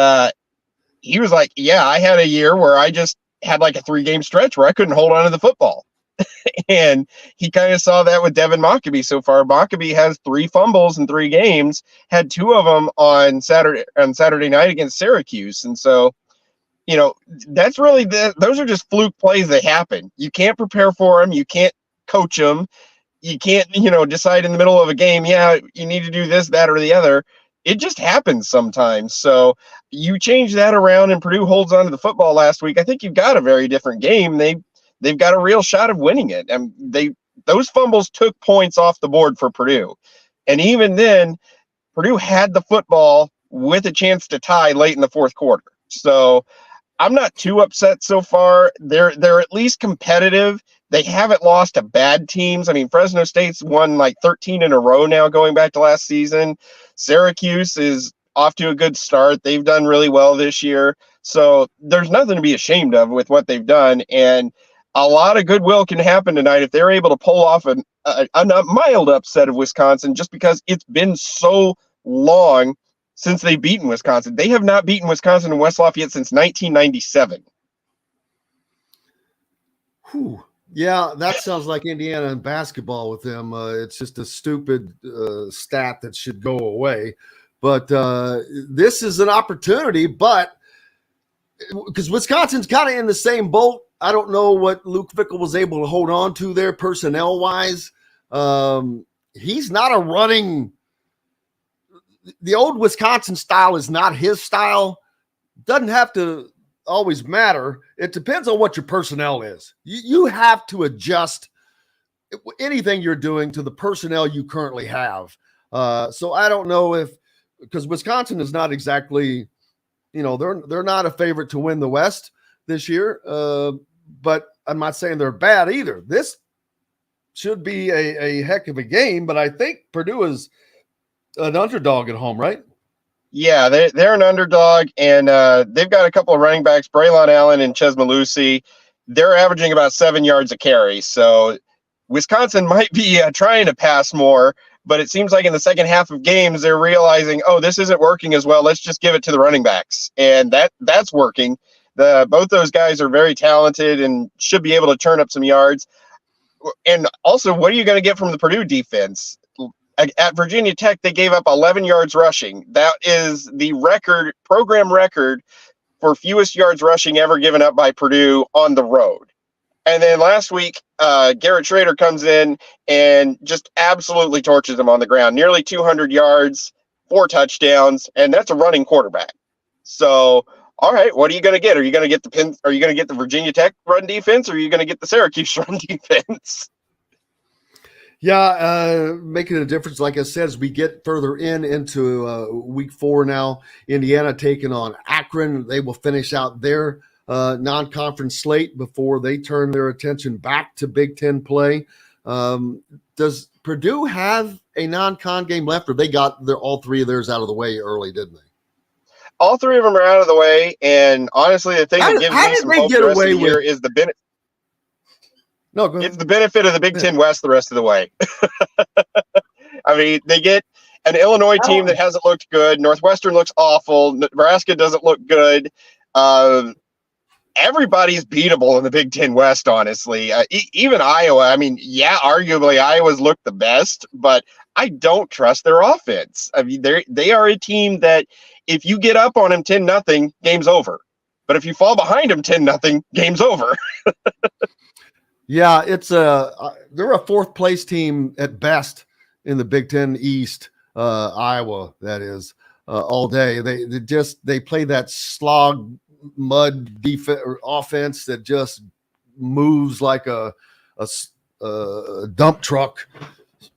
he was like, yeah, I had a year where I just had like a 3-game stretch where I couldn't hold on to the football. And he kind of saw that with Devin Mockabee so far. Mockabee has 3 fumbles in 3 games, had 2 of them on Saturday night against Syracuse. And so, you know, that's really those are just fluke plays that happen. You can't prepare for them. You can't coach them. You can't, decide in the middle of a game, yeah, you need to do this, that, or the other. It just happens sometimes. So you change that around and Purdue holds on to the football last week. I think you've got a very different game. They've got a real shot of winning it. And those fumbles took points off the board for Purdue. And even then, Purdue had the football with a chance to tie late in the 4th quarter. So I'm not too upset so far. They're at least competitive. They haven't lost to bad teams. I mean, Fresno State's won like 13 in a row now going back to last season. Syracuse is off to a good start. They've done really well this year. So there's nothing to be ashamed of with what they've done. And a lot of goodwill can happen tonight if they're able to pull off a mild upset of Wisconsin, just because it's been so long since they've beaten Wisconsin. They have not beaten Wisconsin and West Lafayette since 1997. Whew. Yeah, that sounds like Indiana in basketball with them. It's just a stupid stat that should go away. But this is an opportunity. But because Wisconsin's kind of in the same boat. I don't know what Luke Fickell was able to hold on to there personnel-wise. He's not a running – the old Wisconsin style is not his style. Doesn't have to always matter. It depends on what your personnel is. You have to adjust anything you're doing to the personnel you currently have. So I don't know if – because Wisconsin is not exactly – they're not a favorite to win the West this year, but I'm not saying they're bad either. This should be a heck of a game, but I think Purdue is an underdog at home, right? Yeah, they're an underdog, and they've got a couple of running backs, Braylon Allen and Ches Malusi. They're averaging about 7 yards a carry, so Wisconsin might be trying to pass more, but it seems like in the second half of games, they're realizing, oh, this isn't working as well. Let's just give it to the running backs. And that's working. Both those guys are very talented and should be able to turn up some yards. And also, what are you going to get from the Purdue defense? At Virginia Tech, they gave up 11 yards rushing. That is the program record for fewest yards rushing ever given up by Purdue on the road. And then last week, Garrett Schrader comes in and just absolutely torches them on the ground. Nearly 200 yards, 4 touchdowns, and that's a running quarterback. So, all right, what are you going to get? Are you going to get the Virginia Tech run defense, or are you going to get the Syracuse run defense? Yeah, making a difference, like I said, as we get further into week 4 now. Indiana taking on Akron. They will finish out their non-conference slate before they turn their attention back to Big Ten play. Does Purdue have a non-con game left, or they got all 3 of theirs out of the way early, didn't they? All 3 of them are out of the way, and honestly, the thing that gives me some hope the rest of the year is the benefit. No, go ahead. It's the benefit of the Big Ten West the rest of the way. I mean, they get an Illinois team that hasn't looked good. Northwestern looks awful. Nebraska doesn't look good. Everybody's beatable in the Big Ten West, honestly. Even Iowa. I mean, yeah, arguably Iowa's looked the best, but I don't trust their offense. I mean, they are a team that if you get up on them 10-0, game's over. But if you fall behind them 10-0, game's over. Yeah, they're a 4th place team at best in the Big Ten East. Iowa, that is, all day. They play that slog mud defense or offense that just moves like a dump truck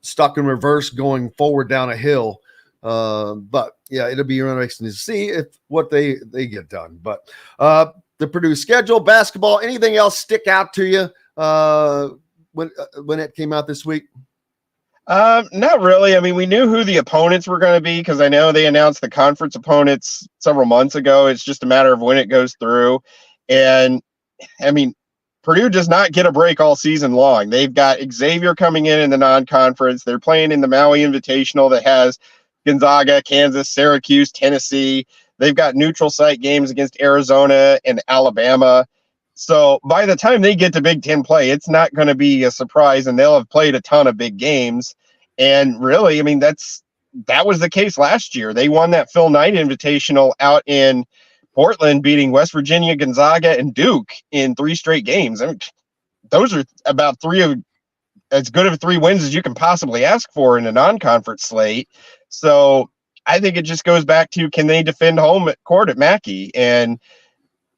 stuck in reverse going forward down a hill. But yeah, it'll be interesting to see what they get done. But the Purdue schedule, basketball, anything else stick out to you when it came out this week? Not really. I mean, we knew who the opponents were going to be because I know they announced the conference opponents several months ago. It's just a matter of when it goes through. And I mean, Purdue does not get a break all season long. They've got Xavier coming in the non-conference. They're playing in the Maui Invitational that has Gonzaga, Kansas, Syracuse, Tennessee. They've got neutral site games against Arizona and Alabama. So by the time they get to Big Ten play, it's not going to be a surprise, and they'll have played a ton of big games. And really, I mean, that was the case last year. They won that Phil Knight Invitational out in Portland, beating West Virginia, Gonzaga, and Duke in 3 straight games. I mean, those are about as good of 3 wins as you can possibly ask for in a non-conference slate. So I think it just goes back to, can they defend home court at Mackey? And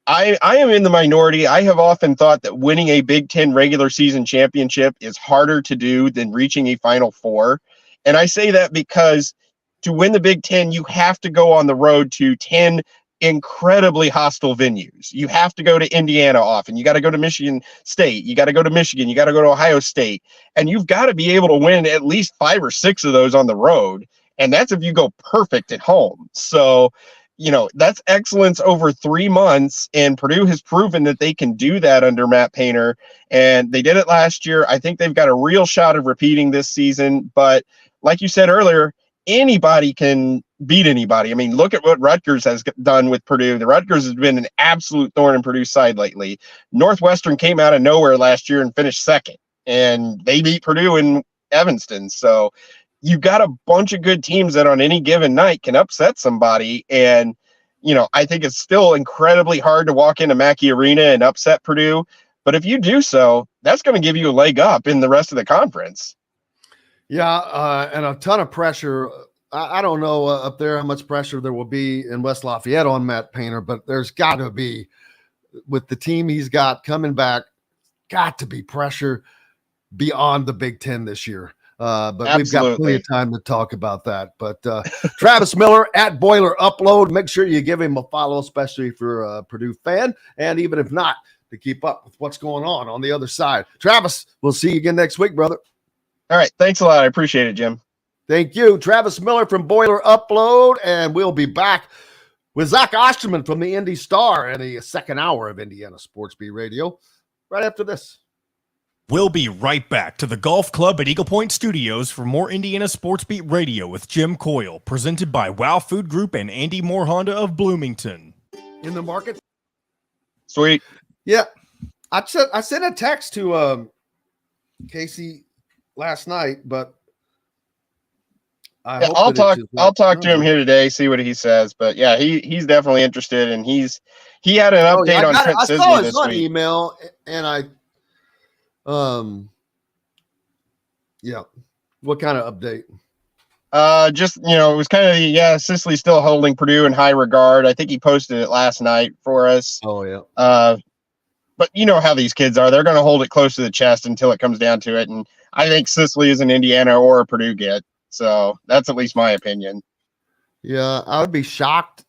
I am in the minority. I have often thought that winning a Big Ten regular season championship is harder to do than reaching a Final Four. And I say that because to win the Big Ten, you have to go on the road to 10 incredibly hostile venues. You have to go to Indiana often. You got to go to Michigan State. You got to go to Michigan. You got to go to Ohio State. And you've got to be able to win at least 5 or 6 of those on the road. And that's if you go perfect at home. So, that's excellence over 3 months, and Purdue has proven that they can do that under Matt Painter, and they did it last year. I think they've got a real shot of repeating this season, but like you said earlier, anybody can beat anybody. I mean, look at what Rutgers has done with Purdue. The Rutgers has been an absolute thorn in Purdue's side lately. Northwestern came out of nowhere last year and finished 2nd, and they beat Purdue in Evanston. So you've got a bunch of good teams that on any given night can upset somebody. And, I think it's still incredibly hard to walk into Mackey Arena and upset Purdue. But if you do so, that's going to give you a leg up in the rest of the conference. Yeah, and a ton of pressure. I don't know up there how much pressure there will be in West Lafayette on Matt Painter, but there's got to be, with the team he's got coming back, got to be pressure beyond the Big Ten this year. But Absolutely. We've got plenty of time to talk about that. But Travis Miller at Boiler Upload, make sure you give him a follow, especially if you're a Purdue fan, and even if not, to keep up with what's going on the other side. Travis, we'll see you again next week, brother. All right. Thanks a lot. I appreciate it, Jim. Thank you. Travis Miller from Boiler Upload, and we'll be back with Zach Osterman from the Indy Star in the second hour of Indiana Sports Beat Radio right after this. We'll be right back to the Golf Club at Eagle Point Studios for more Indiana Sports Beat Radio with Jim Coyle, presented by Wow Food Group and Andy Moore Honda of Bloomington. In the market? Sweet. Yeah. I sent a text to Casey last night, but I'll talk to him here today, see what he says. But yeah, he's definitely interested, and he had an update on Trent Sisley saw his this week. email, and what kind of update? Just it was kind of Sisley's still holding Purdue in high regard. I think he posted it last night for us. Oh yeah. But you know how these kids are; they're going to hold it close to the chest until it comes down to it. And I think Sisley is an Indiana or a Purdue get. So that's at least my opinion. Yeah, I would be shocked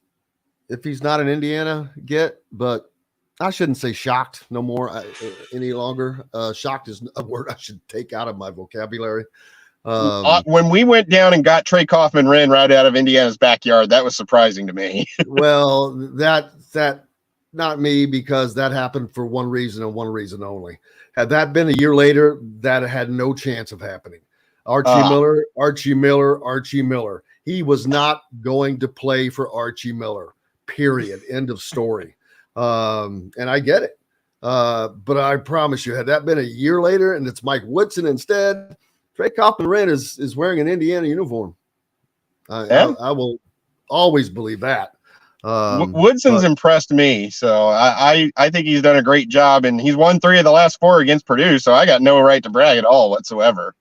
if he's not an Indiana get, but I shouldn't say shocked no more any longer. Shocked is a word I should take out of my vocabulary. When we went down and got Trey Kaufman-Renn right out of Indiana's backyard, that was surprising to me. Well, that not me, because that happened for one reason and one reason only. Had that been a year later, that had no chance of happening. Archie Miller. He was not going to play for Archie Miller, period. End of story. And I get it. But I promise you, had that been a year later and it's Mike Woodson instead, Trey Kaufman-Renn is wearing an Indiana uniform. I will always believe that. Woodson's impressed me, so I think he's done a great job, and he's won 3 of the last 4 against Purdue, so I got no right to brag at all whatsoever.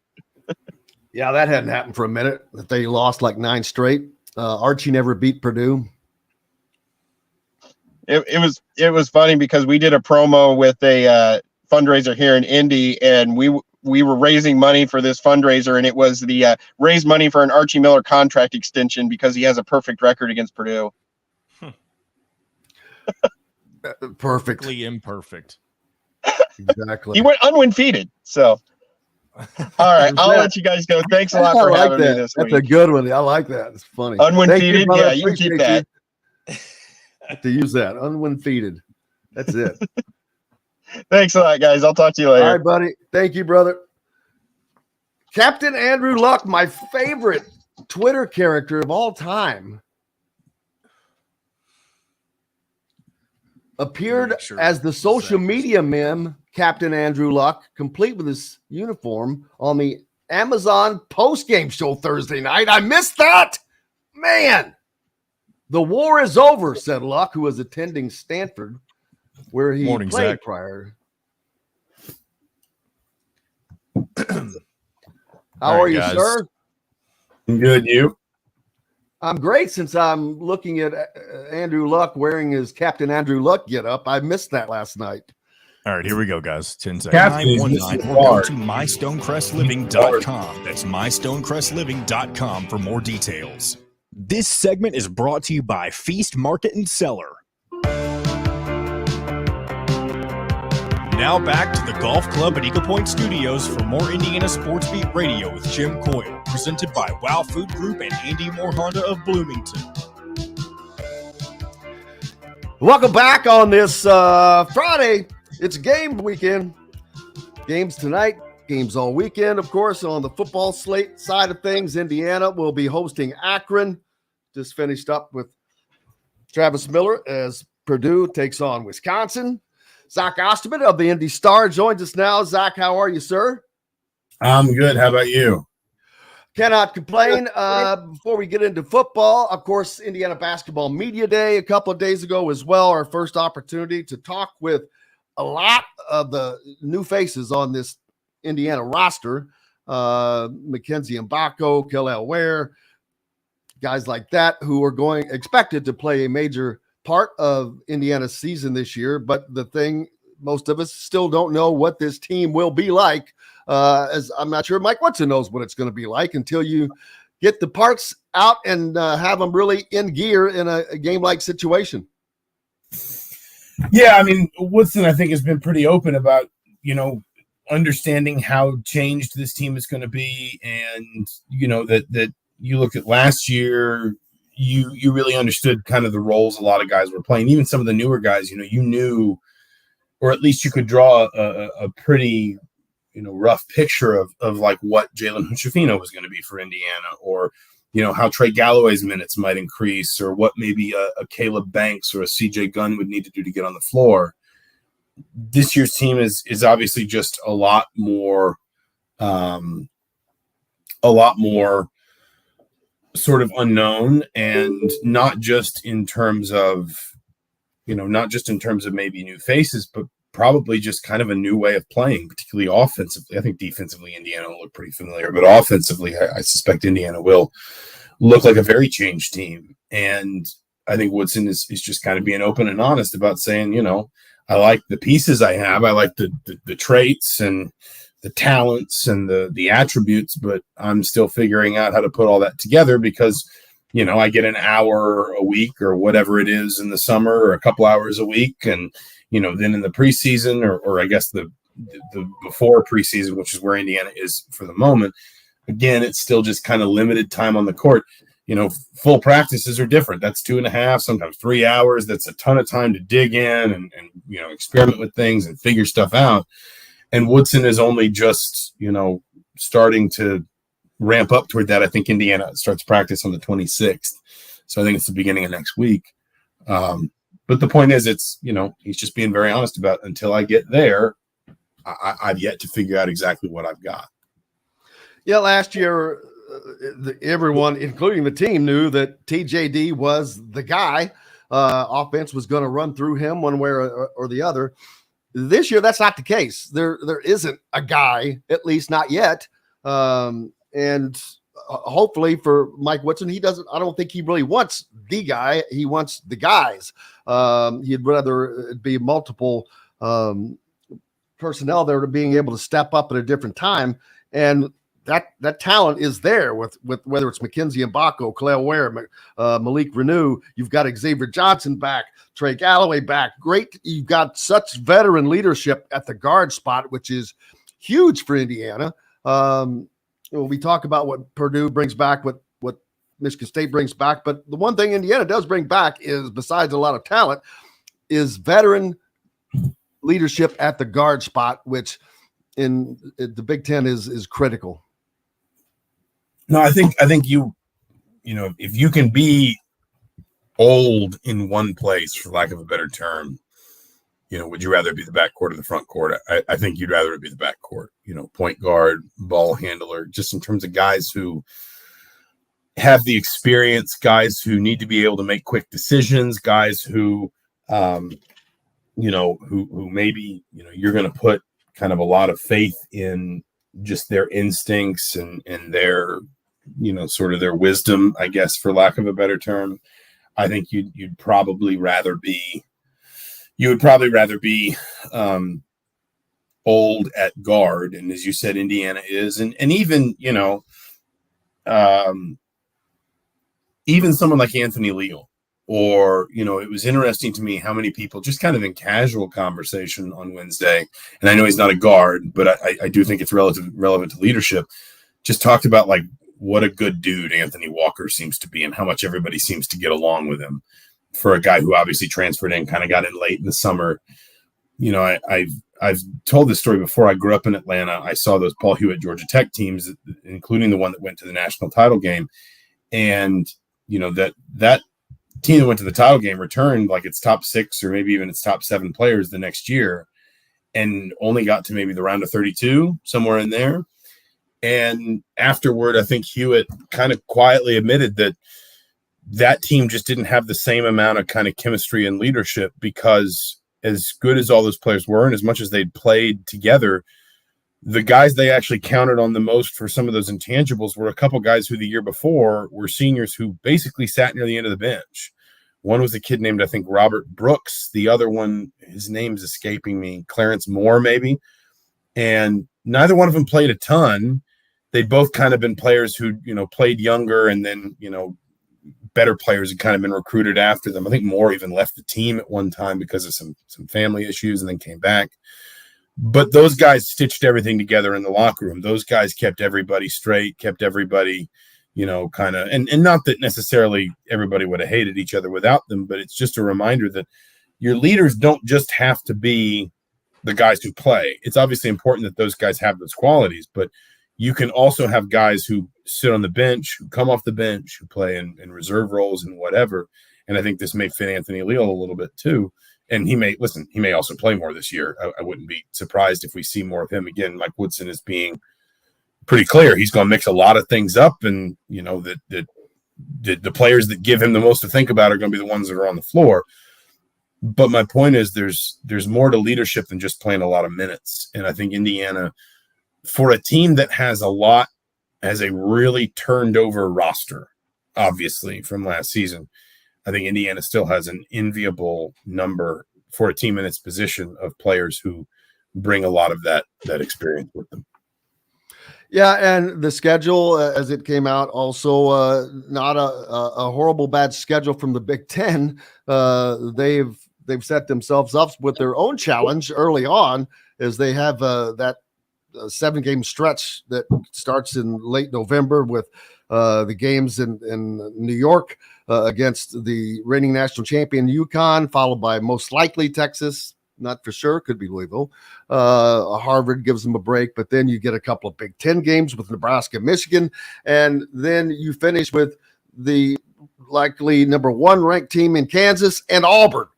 Yeah, that hadn't happened for a minute, that they lost like 9 straight. Archie never beat Purdue. It was funny because we did a promo with a fundraiser here in Indy, and we were raising money for this fundraiser, and it was the raise money for an Archie Miller contract extension because he has a perfect record against Purdue. Perfectly imperfect. Exactly. He went unwin-feated. So, all right, I'll let you guys go. Thanks a lot for having me this week. That's a good one. I like that. It's funny. Unwin-feeded? Yeah, you can keep that. To use that. Unwin-feeded. That's it. Thanks a lot, guys. I'll talk to you later. All right, buddy. Thank you, brother. Captain Andrew Luck, my favorite Twitter character of all time, appeared as the social media meme Captain Andrew Luck, complete with his uniform, on the Amazon post-game show Thursday night. I missed that. Man, the war is over, said Luck, who was attending Stanford, where he played Zach. prior. How are you, guys. sir? I'm good. You? I'm great, since I'm looking at Andrew Luck wearing his Captain Andrew Luck get up. I missed that last night. All right, here we go, guys. 10 seconds. Captain, 919 or go to mystonecrestliving.com. That's mystonecrestliving.com for more details. This segment is brought to you by Feast Market and Cellar. Now back to the Golf Club at Eagle Point Studios for more Indiana Sports Beat Radio with Jim Coyle, presented by Wow Food Group and Andy Moore Honda of Bloomington. Welcome back on this Friday. It's game weekend. Games tonight, games all weekend, of course. On the football slate side of things, Indiana will be hosting Akron. Just finished up with Travis Miller as Purdue takes on Wisconsin. Zach Osterman of the Indy Star joins us now. Zach, how are you, sir? I'm good. How about you? Cannot complain. Before we get into football, of course, Indiana Basketball Media Day a couple of days ago as well. Our first opportunity to talk with a lot of the new faces on this Indiana roster. Mackenzie Mbako, Kel'el Ware, guys like that who are expected to play a major part of Indiana's season this year. But the thing, most of us still don't know what this team will be like. As I'm not sure Mike Woodson knows what it's going to be like until you get the parts out and have them really in gear in a game-like situation. Yeah, I mean, Woodson, I think, has been pretty open about, understanding how changed this team is going to be. And, that you look at last year, you really understood kind of the roles a lot of guys were playing. Even some of the newer guys, you knew, or at least you could draw a pretty rough picture of like what Jalen Hood-Schifino was going to be for Indiana, or, how Trey Galloway's minutes might increase, or what maybe a Caleb Banks or a CJ Gunn would need to do to get on the floor. This year's team is obviously just a lot more sort of unknown, and not just in terms of maybe new faces, but probably just kind of a new way of playing, particularly offensively. I think defensively, Indiana will look pretty familiar, but offensively, I suspect Indiana will look like a very changed team. And I think Woodson is just kind of being open and honest about saying, I like the pieces I have. I like the traits and the talents and the attributes, but I'm still figuring out how to put all that together because, I get an hour a week or whatever it is in the summer, or a couple hours a week. And, then in the preseason, or I guess the before preseason, which is where Indiana is for the moment, again, it's still just kind of limited time on the court. Full practices are different. That's 2.5, sometimes 3 hours. That's a ton of time to dig in and experiment with things and figure stuff out. And Woodson is only just, starting to ramp up toward that. I think Indiana starts practice on the 26th. So I think it's the beginning of next week. But the point is, it's, he's just being very honest about, until I get there, I've yet to figure out exactly what I've got. Yeah, last year, everyone, including the team, knew that TJD was the guy. Offense was going to run through him one way or the other. This year, that's not the case. There isn't a guy, at least not yet. And hopefully for Mike Woodson, I don't think he really wants the guy. He wants the guys. He'd rather it be multiple personnel that are being able to step up at a different time. And that talent is there with whether it's Mackenzie Mbako, Kel'el Ware, Malik Renew. You've got Xavier Johnson back, Trey Galloway back. Great. You've got such veteran leadership at the guard spot, which is huge for Indiana. We talk about what Purdue brings back, what Michigan State brings back, but the one thing Indiana does bring back is, besides a lot of talent, is veteran leadership at the guard spot, which in the Big Ten is critical. No, I think if you can be old in one place, for lack of a better term, would you rather be the backcourt or the front court? I think you'd rather it be the backcourt, point guard, ball handler, just in terms of guys who have the experience, guys who need to be able to make quick decisions, guys who, who maybe, you're going to put kind of a lot of faith in just their instincts and their, sort of their wisdom, I guess, for lack of a better term. I think you'd probably rather be old at guard. And as you said, Indiana is, and even, even someone like Anthony Leal, or, it was interesting to me how many people just kind of in casual conversation on Wednesday, and I know he's not a guard, but I do think it's relevant to leadership, just talked about like what a good dude Anthony Walker seems to be and how much everybody seems to get along with him for a guy who obviously transferred in, kind of got in late in the summer. I've told this story before. I grew up in Atlanta. I saw those Paul Hewitt Georgia Tech teams, including the one that went to the national title game. And, that team that went to the title game returned like its top 6 or maybe even its top 7 players the next year, and only got to maybe the round of 32, somewhere in there. And afterward, I think Hewitt kind of quietly admitted that team just didn't have the same amount of kind of chemistry and leadership, because as good as all those players were and as much as they'd played together, the guys they actually counted on the most for some of those intangibles were a couple guys who the year before were seniors who basically sat near the end of the bench. One was a kid named, I think, Robert Brooks. The other one, his name's escaping me, Clarence Moore, maybe. And neither one of them played a ton. They'd both kind of been players who, played younger, and then, better players had kind of been recruited after them. I think Moore even left the team at one time because of some family issues and then came back. But those guys stitched everything together in the locker room. Those guys kept everybody straight, kept everybody, kind of, and not that necessarily everybody would have hated each other without them, but it's just a reminder that your leaders don't just have to be the guys who play. It's obviously important that those guys have those qualities, but you can also have guys who sit on the bench, who come off the bench, who play in reserve roles and whatever. And I think this may fit Anthony Leal a little bit too. And he may also play more this year. I wouldn't be surprised if we see more of him again. Mike Woodson is being pretty clear. He's going to mix a lot of things up, and that the players that give him the most to think about are going to be the ones that are on the floor. But my point is there's more to leadership than just playing a lot of minutes. And I think Indiana, for a team that has a really turned over roster, obviously from last season, I think Indiana still has an enviable number for a team in its position of players who bring a lot of that experience with them. Yeah, and the schedule as it came out also not a horrible bad schedule from the Big Ten. They've set themselves up with their own challenge early on, as they have that 7-game stretch that starts in late November with the games in New York against the reigning national champion UConn, followed by most likely Texas. Not for sure. Could be Louisville. Harvard gives them a break, but then you get a couple of Big Ten games with Nebraska, Michigan, and then you finish with the likely number 1 ranked team in Kansas and Auburn.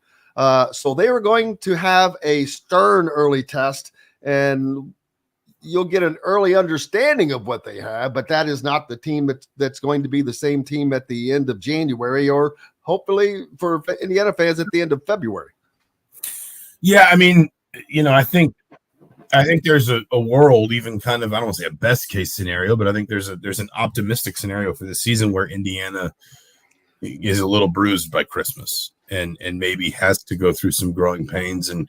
So they were going to have a stern early test, and you'll get an early understanding of what they have, but that is not the team that's going to be the same team at the end of January, or hopefully for Indiana fans at the end of February. Yeah, I mean, I think there's a world, even kind of, I don't want to say a best case scenario, but I think there's an optimistic scenario for the season where Indiana is a little bruised by Christmas and maybe has to go through some growing pains. And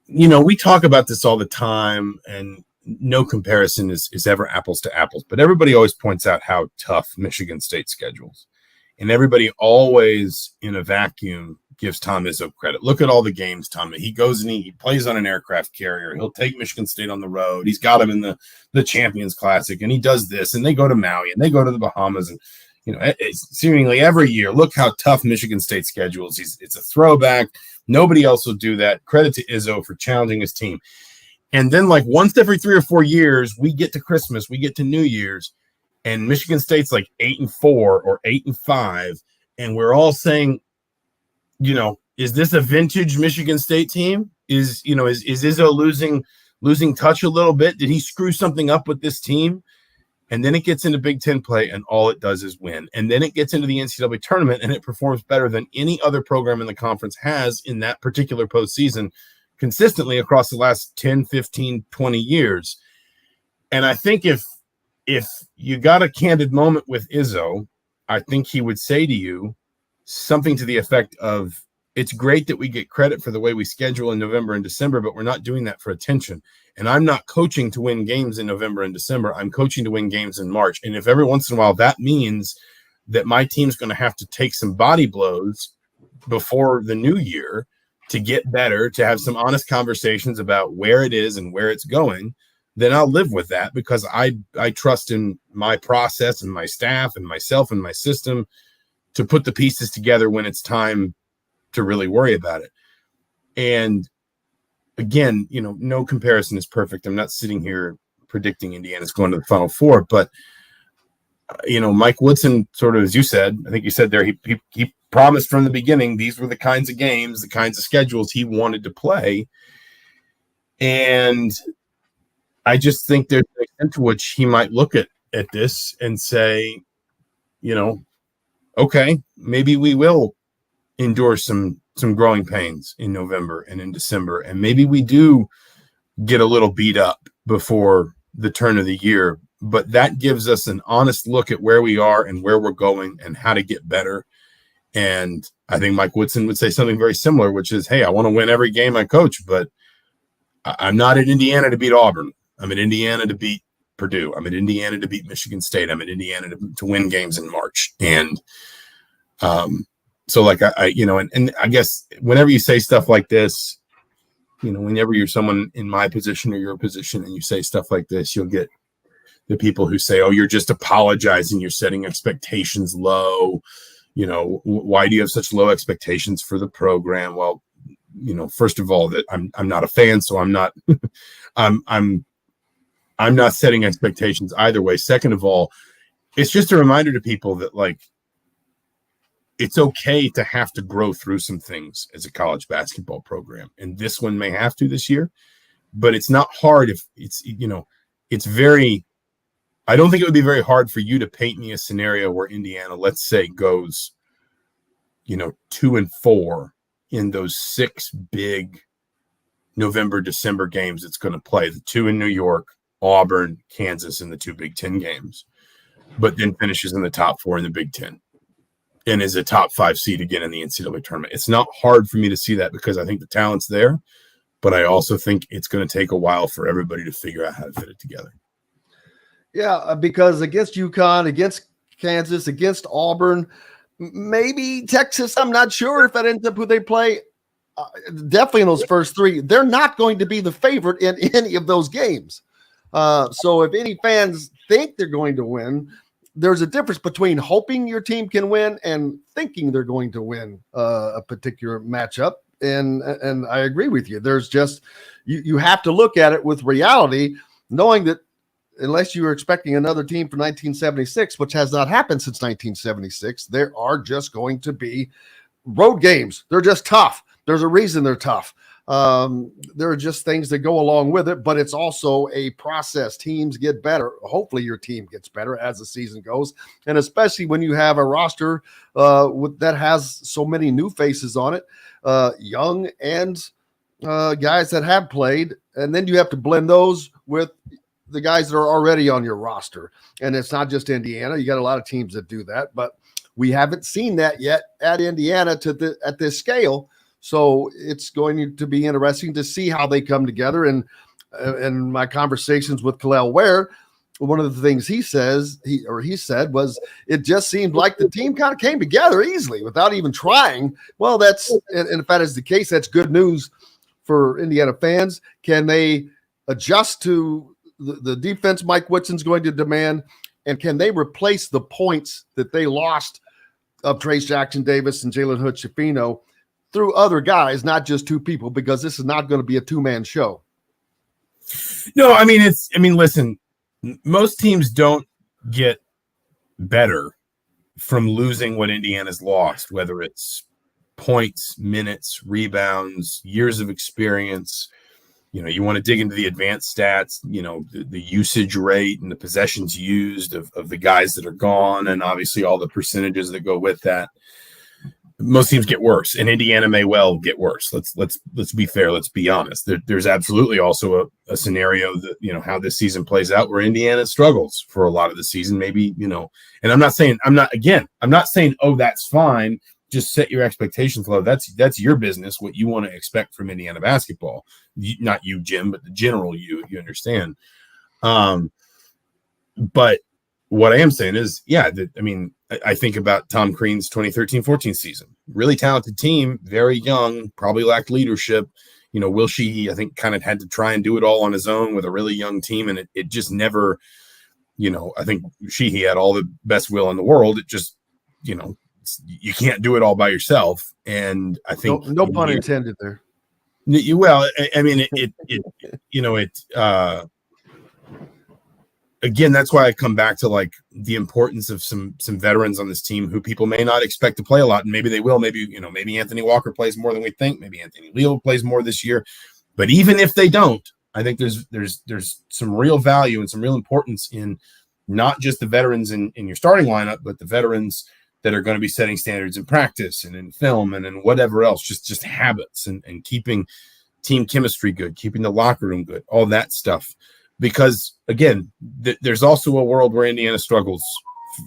we talk about this all the time, and no comparison is ever apples to apples, but everybody always points out how tough Michigan State schedules. And everybody always, in a vacuum, gives Tom Izzo credit. Look at all the games, Tom. He goes and he plays on an aircraft carrier. He'll take Michigan State on the road. He's got them in the Champions Classic, and he does this, and they go to Maui, and they go to the Bahamas, and seemingly every year. Look how tough Michigan State schedules. It's a throwback. Nobody else will do that. Credit to Izzo for challenging his team. And then, like, once every 3 or 4 years, we get to Christmas, we get to New Year's, and Michigan State's like 8-4 or 8-5, and we're all saying, is this a vintage Michigan State team? Is Izzo losing touch a little bit? Did he screw something up with this team? And then it gets into Big Ten play, and all it does is win. And then it gets into the NCAA tournament, and it performs better than any other program in the conference has in that particular postseason consistently across the last 10, 15, 20 years. And I think if you got a candid moment with Izzo, I think he would say to you something to the effect of, it's great that we get credit for the way we schedule in November and December, but we're not doing that for attention. And I'm not coaching to win games in November and December. I'm coaching to win games in March. And if every once in a while that means that my team's going to have to take some body blows before the new year to get better, to have some honest conversations about where it is and where it's going, then I'll live with that, because I trust in my process and my staff and myself and my system to put the pieces together when it's time to really worry about it. And again, no comparison is perfect. I'm not sitting here predicting Indiana's going to the Final Four, but Mike Woodson, sort of, as you said, I think you said there, he promised from the beginning these were the kinds of games, the kinds of schedules he wanted to play. And I just think there's an extent to which he might look at this and say, okay, maybe we will endure some growing pains in November and in December, and maybe we do get a little beat up before the turn of the year, but that gives us an honest look at where we are and where we're going and how to get better. And I think Mike Woodson would say something very similar, which is, hey, I want to win every game I coach, but I'm not at Indiana to beat Auburn. I'm at Indiana to beat Purdue. I'm at Indiana to beat Michigan State. I'm at Indiana to win games in March. And so like and I guess whenever you say stuff like this, whenever you're someone in my position or your position and you say stuff like this, you'll get the people who say, oh, you're just apologizing. You're setting expectations low. Why do you have such low expectations for the program? Well, first of all, that I'm not a fan, so I'm not I'm not setting expectations either way. Second of all, it's just a reminder to people that like it's okay to have to grow through some things as a college basketball program. And this one may have to this year, but it's not hard if it's, it's very, I don't think it would be very hard for you to paint me a scenario where Indiana, let's say, goes, 2-4 in those 6 big November, December games it's going to play, the 2 in New York, Auburn, Kansas, and the 2 Big Ten games, but then finishes in the top 4 in the Big Ten and is a top 5 seed again in the NCAA tournament. It's not hard for me to see that because I think the talent's there, but I also think it's going to take a while for everybody to figure out how to fit it together. Yeah, because against UConn, against Kansas, against Auburn, maybe Texas, I'm not sure if that ends up who they play. Definitely in those first 3, they're not going to be the favorite in any of those games. So if any fans think they're going to win, there's a difference between hoping your team can win and thinking they're going to win a particular matchup. And I agree with you. There's just, you have to look at it with reality, knowing that unless you were expecting another team from 1976, which has not happened since 1976, there are just going to be road games. They're just tough. There's a reason they're tough. There are just things that go along with it, but it's also a process. Teams get better. Hopefully your team gets better as the season goes. And especially when you have a roster that has so many new faces on it, young and guys that have played. And then you have to blend those with the guys that are already on your roster. And it's not just Indiana. You got a lot of teams that do that, but we haven't seen that yet at Indiana at this scale. So it's going to be interesting to see how they come together. And in my conversations with Kalel Ware, one of the things he said was it just seemed like the team kind of came together easily without even trying. Well, and if that is the case, that's good news for Indiana fans. Can they adjust to the defense Mike Woodson's going to demand? And can they replace the points that they lost of Trace Jackson Davis and Jalen Hood-Schifino through other guys, not just 2 people, because this is not going to be a 2-man show? No, listen, most teams don't get better from losing what Indiana's lost, whether it's points, minutes, rebounds, years of experience. You want to dig into the advanced stats, the usage rate and the possessions used of the guys that are gone, and obviously all the percentages that go with that. Most teams get worse, and Indiana may well get worse. Let's be fair. Let's be honest. There's absolutely also a scenario that, how this season plays out where Indiana struggles for a lot of the season. Maybe, and I'm not saying, oh, that's fine. Just set your expectations low. That's your business, what you want to expect from Indiana basketball. Not you, Jim, but the general you understand. But what I am saying is, I think about Tom Crean's 2013-14 season. Really talented team, very young, probably lacked leadership. Will Sheehy, I think, kind of had to try and do it all on his own with a really young team, and it just never, I think Sheehy had all the best will in the world. It just, you can't do it all by yourself. And I think no pun intended there. Again, that's why I come back to like the importance of some veterans on this team who people may not expect to play a lot, and maybe they will. Maybe Anthony Walker plays more than we think. Maybe Anthony Leal plays more this year. But even if they don't, I think there's some real value and some real importance in not just the veterans in your starting lineup, but the veterans that are going to be setting standards in practice and in film and in whatever else, just habits and keeping team chemistry good, keeping the locker room good, all that stuff. Because again, there's also a world where Indiana struggles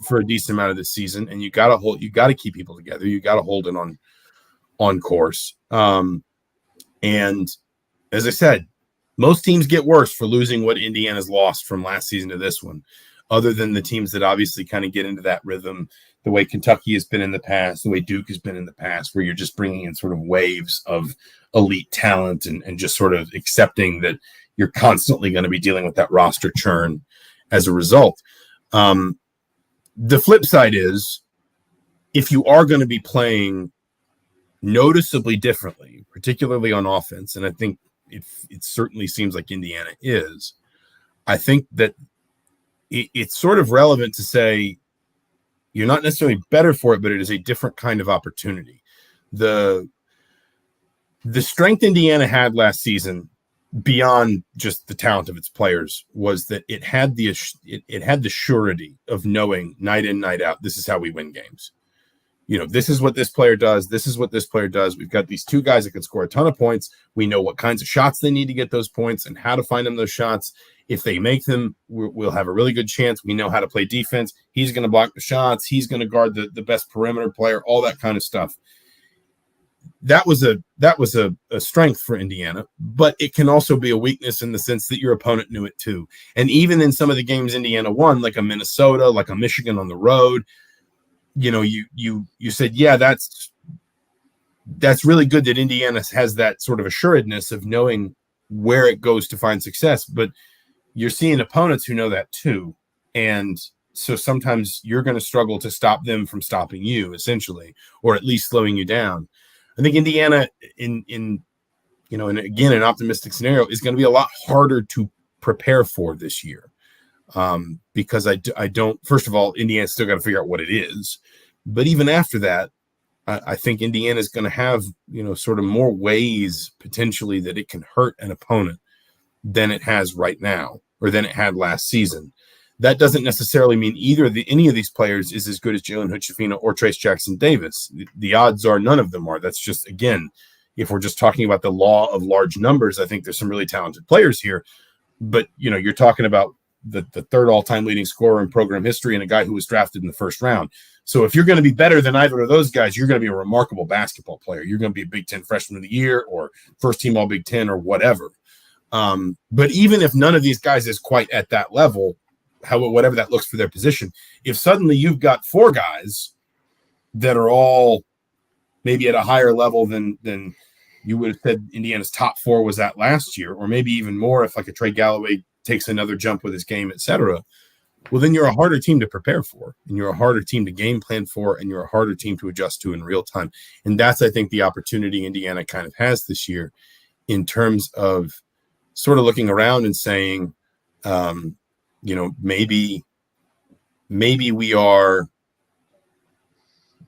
for a decent amount of this season, and you got to keep people together. You got to hold it on course. And as I said, most teams get worse for losing what Indiana's lost from last season to this one, other than the teams that obviously kind of get into that rhythm, the way Kentucky has been in the past, the way Duke has been in the past, where you're just bringing in sort of waves of elite talent and just sort of accepting that you're constantly going to be dealing with that roster churn as a result. The flip side is, if you are going to be playing noticeably differently, particularly on offense, and I think it certainly seems like Indiana is, I think that it's sort of relevant to say you're not necessarily better for it, but it is a different kind of opportunity. The strength Indiana had last season, beyond just the talent of its players, was that it had the surety of knowing night in, night out, this is how we win games. You know, this is what this player does. This is what this player does. We've got these two guys that can score a ton of points. We know what kinds of shots they need to get those points and how to find them those shots. If they make them, we'll have a really good chance. We know how to play defense. He's going to block the shots. He's going to guard the best perimeter player, all that kind of stuff. That was a strength for Indiana, but it can also be a weakness in the sense that your opponent knew it too. And even in some of the games Indiana won, like a Minnesota, like a Michigan on the road, you know, you said, yeah, that's really good that Indiana has that sort of assuredness of knowing where it goes to find success. But you're seeing opponents who know that too. And so sometimes you're going to struggle to stop them from stopping you, essentially, or at least slowing you down. I think Indiana, in and again, an optimistic scenario, is going to be a lot harder to prepare for this year. Because I don't, first of all, Indiana's still got to figure out what it is. But even after that, I think Indiana is going to have, sort of more ways potentially that it can hurt an opponent than it has right now, or than it had last season. That doesn't necessarily mean any of these players is as good as Jalen Hood-Schifino or Trace Jackson Davis. The odds are none of them are. That's just, again, if we're just talking about the law of large numbers, I think there's some really talented players here. But, you're talking about the third all-time leading scorer in program history and a guy who was drafted in the first round. So if you're going to be better than either of those guys, you're going to be a remarkable basketball player. You're going to be a Big Ten freshman of the year or first team all Big Ten or whatever. But even if none of these guys is quite at that level, whatever that looks for their position, if suddenly you've got four guys that are all maybe at a higher level than you would have said Indiana's top four was at last year, or maybe even more if like a Trey Galloway takes another jump with his game, etc., well, then you're a harder team to prepare for, and you're a harder team to game plan for, and you're a harder team to adjust to in real time. And that's, I think, the opportunity Indiana kind of has this year in terms of sort of looking around and saying, maybe we are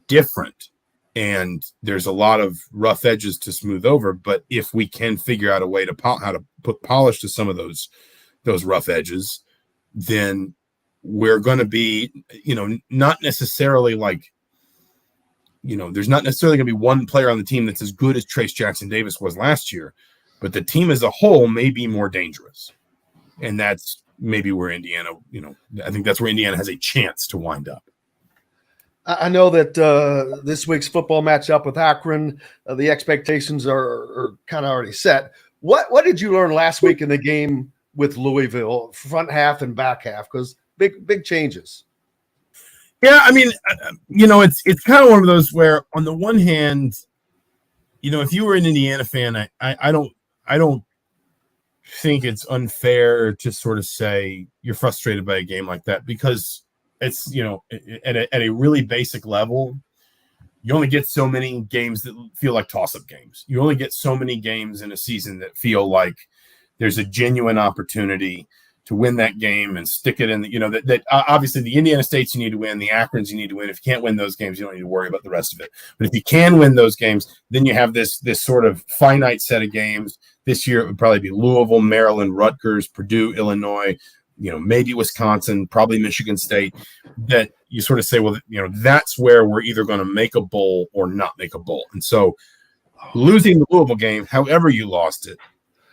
different and there's a lot of rough edges to smooth over. But if we can figure out a way to how to put polish to some of those rough edges, then we're going to be, not necessarily like, there's not necessarily going to be one player on the team that's as good as Trace Jackson Davis was last year, but the team as a whole may be more dangerous. And that's maybe where Indiana, I think that's where Indiana has a chance to wind up. I know that this week's football matchup with Akron, the expectations are kind of already set. What did you learn last week in the game with Louisville, front half and back half? Because big changes. Yeah, I mean, it's kind of one of those where, on the one hand, if you were an Indiana fan, I don't think it's unfair to sort of say you're frustrated by a game like that, because it's, at a really basic level, you only get so many games that feel like toss-up games. You only get so many games in a season that feel like there's a genuine opportunity to win that game and stick it in the, that obviously the Indiana States you need to win, the Akrons you need to win. If you can't win those games, you don't need to worry about the rest of it. But if you can win those games, then you have this sort of finite set of games. This year it would probably be Louisville, Maryland, Rutgers, Purdue, Illinois, maybe Wisconsin, probably Michigan State, that you sort of say, well, that's where we're either going to make a bowl or not make a bowl. And so losing the Louisville game, however you lost it,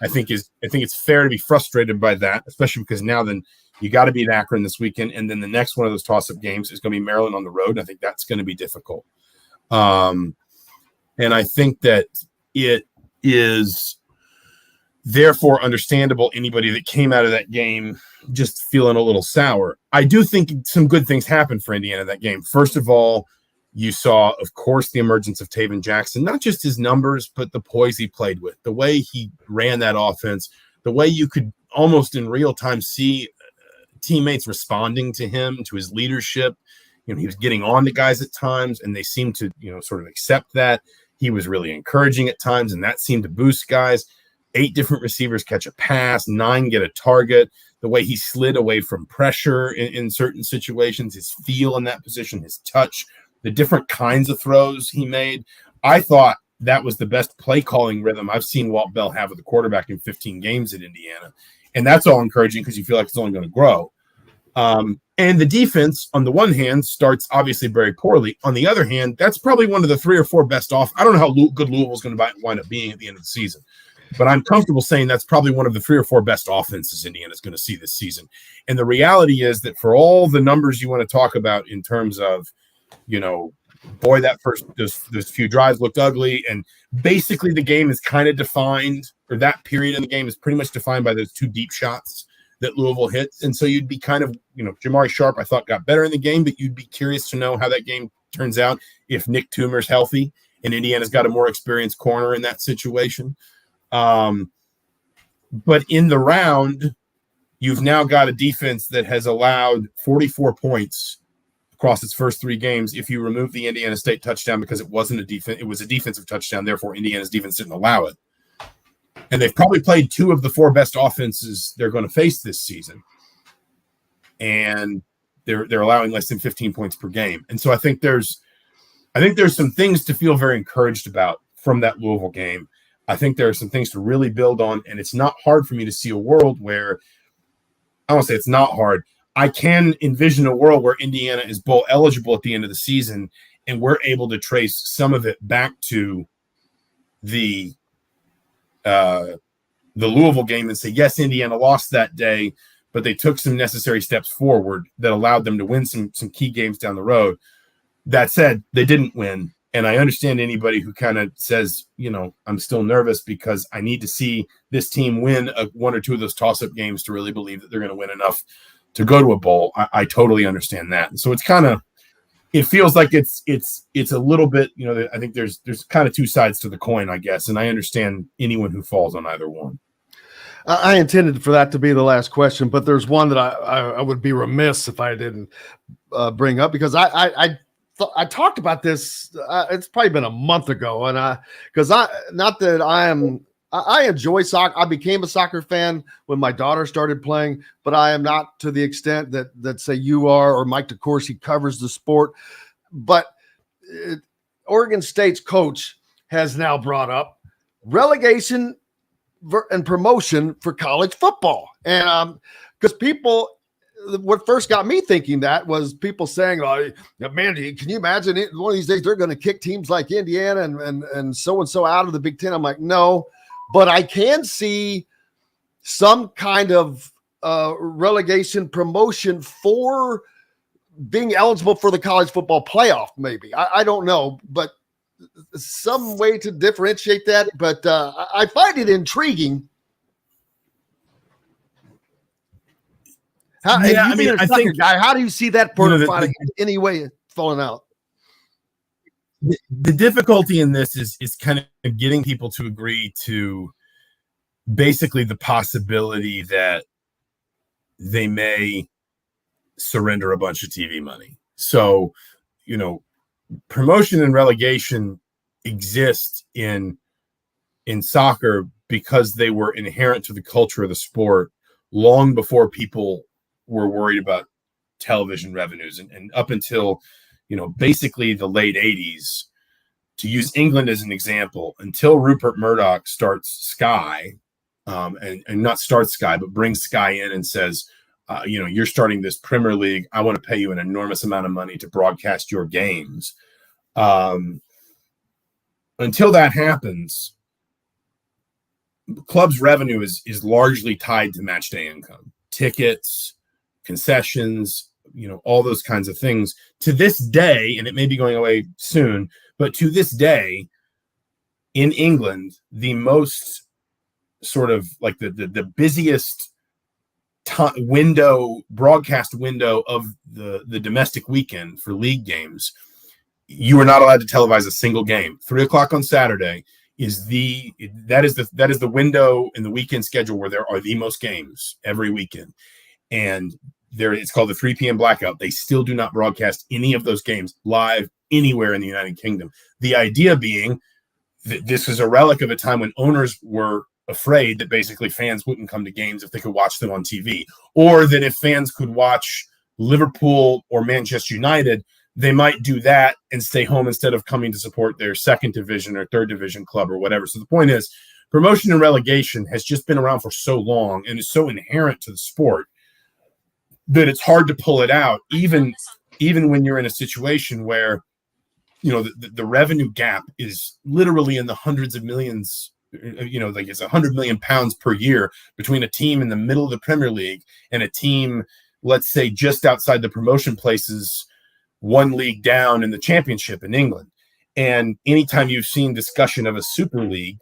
I think it's fair to be frustrated by that, especially because now then you got to beat Akron this weekend, and then the next one of those toss-up games is going to be Maryland on the road. And I think that's going to be difficult. And I think that it is therefore understandable anybody that came out of that game just feeling a little sour. I do think some good things happened for Indiana that game. First of all, you saw, of course, the emergence of Taven Jackson, not just his numbers, but the poise he played with, the way he ran that offense, the way you could almost in real time see teammates responding to him, to his leadership. He was getting on to guys at times, and they seemed to, sort of accept that. He was really encouraging at times, and that seemed to boost guys. 8 different receivers catch a pass, 9 get a target. The way he slid away from pressure in certain situations, his feel in that position, his touch, the different kinds of throws he made. I thought that was the best play calling rhythm I've seen Walt Bell have with the quarterback in 15 games at Indiana. And that's all encouraging because you feel like it's only going to grow. And the defense, on the one hand, starts obviously very poorly. On the other hand, that's probably one of the 3 or 4 best off. I don't know how good Louisville's going to wind up being at the end of the season, but I'm comfortable saying that's probably one of the 3 or 4 best offenses Indiana's going to see this season. And the reality is that for all the numbers you want to talk about in terms of, boy, those few drives looked ugly. And basically the game is kind of defined, or that period in the game is pretty much defined by those 2 deep shots that Louisville hits. And so you'd be kind of, Jamari Sharp, I thought, got better in the game, but you'd be curious to know how that game turns out if Nick Toomer's healthy and Indiana's got a more experienced corner in that situation. But in the round, you've now got a defense that has allowed 44 points across its first 3 games. If you remove the Indiana State touchdown because it wasn't a defense, it was a defensive touchdown. Therefore, Indiana's defense didn't allow it. And they've probably played 2 of the 4 best offenses they're going to face this season. And they're allowing less than 15 points per game. And so I think there's some things to feel very encouraged about from that Louisville game. I think there are some things to really build on, and it's not hard for me to see a world where, I won't say it's not hard, I can envision a world where Indiana is bowl eligible at the end of the season, and we're able to trace some of it back to the Louisville game and say, yes, Indiana lost that day, but they took some necessary steps forward that allowed them to win some key games down the road. That said, they didn't win. And I understand anybody who kind of says, I'm still nervous because I need to see this team win 1 or 2 of those toss-up games to really believe that they're going to win enough to go to a bowl. I totally understand that. So it's kind of, it feels like it's a little bit, I think there's kind of 2 sides to the coin, I guess. And I understand anyone who falls on either one. I intended for that to be the last question, but there's one that I would be remiss if I didn't bring up, because I talked about this. It's probably been a month ago, and I enjoy soccer. I became a soccer fan when my daughter started playing, but I am not to the extent that say you are, or Mike DeCourcy covers the sport. But Oregon State's coach has now brought up relegation and promotion for college football, and because what first got me thinking that was people saying, "Oh, man, can you imagine it? One of these days they're going to kick teams like Indiana and so out of the Big Ten." I'm like, no, but I can see some kind of relegation promotion for being eligible for the college football playoff. Maybe I don't know, but some way to differentiate that. But I find it intriguing. I think, guy, how do you see that part of any way falling out? The difficulty in this is kind of getting people to agree to basically the possibility that they may surrender a bunch of TV money. So, promotion and relegation exist in soccer because they were inherent to the culture of the sport long before people were worried about television revenues. And up until, basically the late 80s, to use England as an example, until Rupert Murdoch starts Sky, and not starts Sky, but brings Sky in and says, you're starting this Premier League. I want to pay you an enormous amount of money to broadcast your games. Until that happens, clubs' revenue is largely tied to match day income, tickets, concessions, all those kinds of things. To this day, and it may be going away soon, but to this day, in England, the most sort of like the busiest broadcast window of the domestic weekend for league games, you are not allowed to televise a single game. 3:00 on Saturday is the window in the weekend schedule where there are the most games every weekend, and it's called the 3 p.m. blackout. They still do not broadcast any of those games live anywhere in the United Kingdom. The idea being that this is a relic of a time when owners were afraid that basically fans wouldn't come to games if they could watch them on TV, or that if fans could watch Liverpool or Manchester United, they might do that and stay home instead of coming to support their second division or third division club or whatever. So the point is, promotion and relegation has just been around for so long and is so inherent to the sport that it's hard to pull it out, even when you're in a situation where, the revenue gap is literally in the hundreds of millions, like it's 100 million pounds per year between a team in the middle of the Premier League and a team, let's say, just outside the promotion places, one league down in the Championship in England. And anytime you've seen discussion of a Super League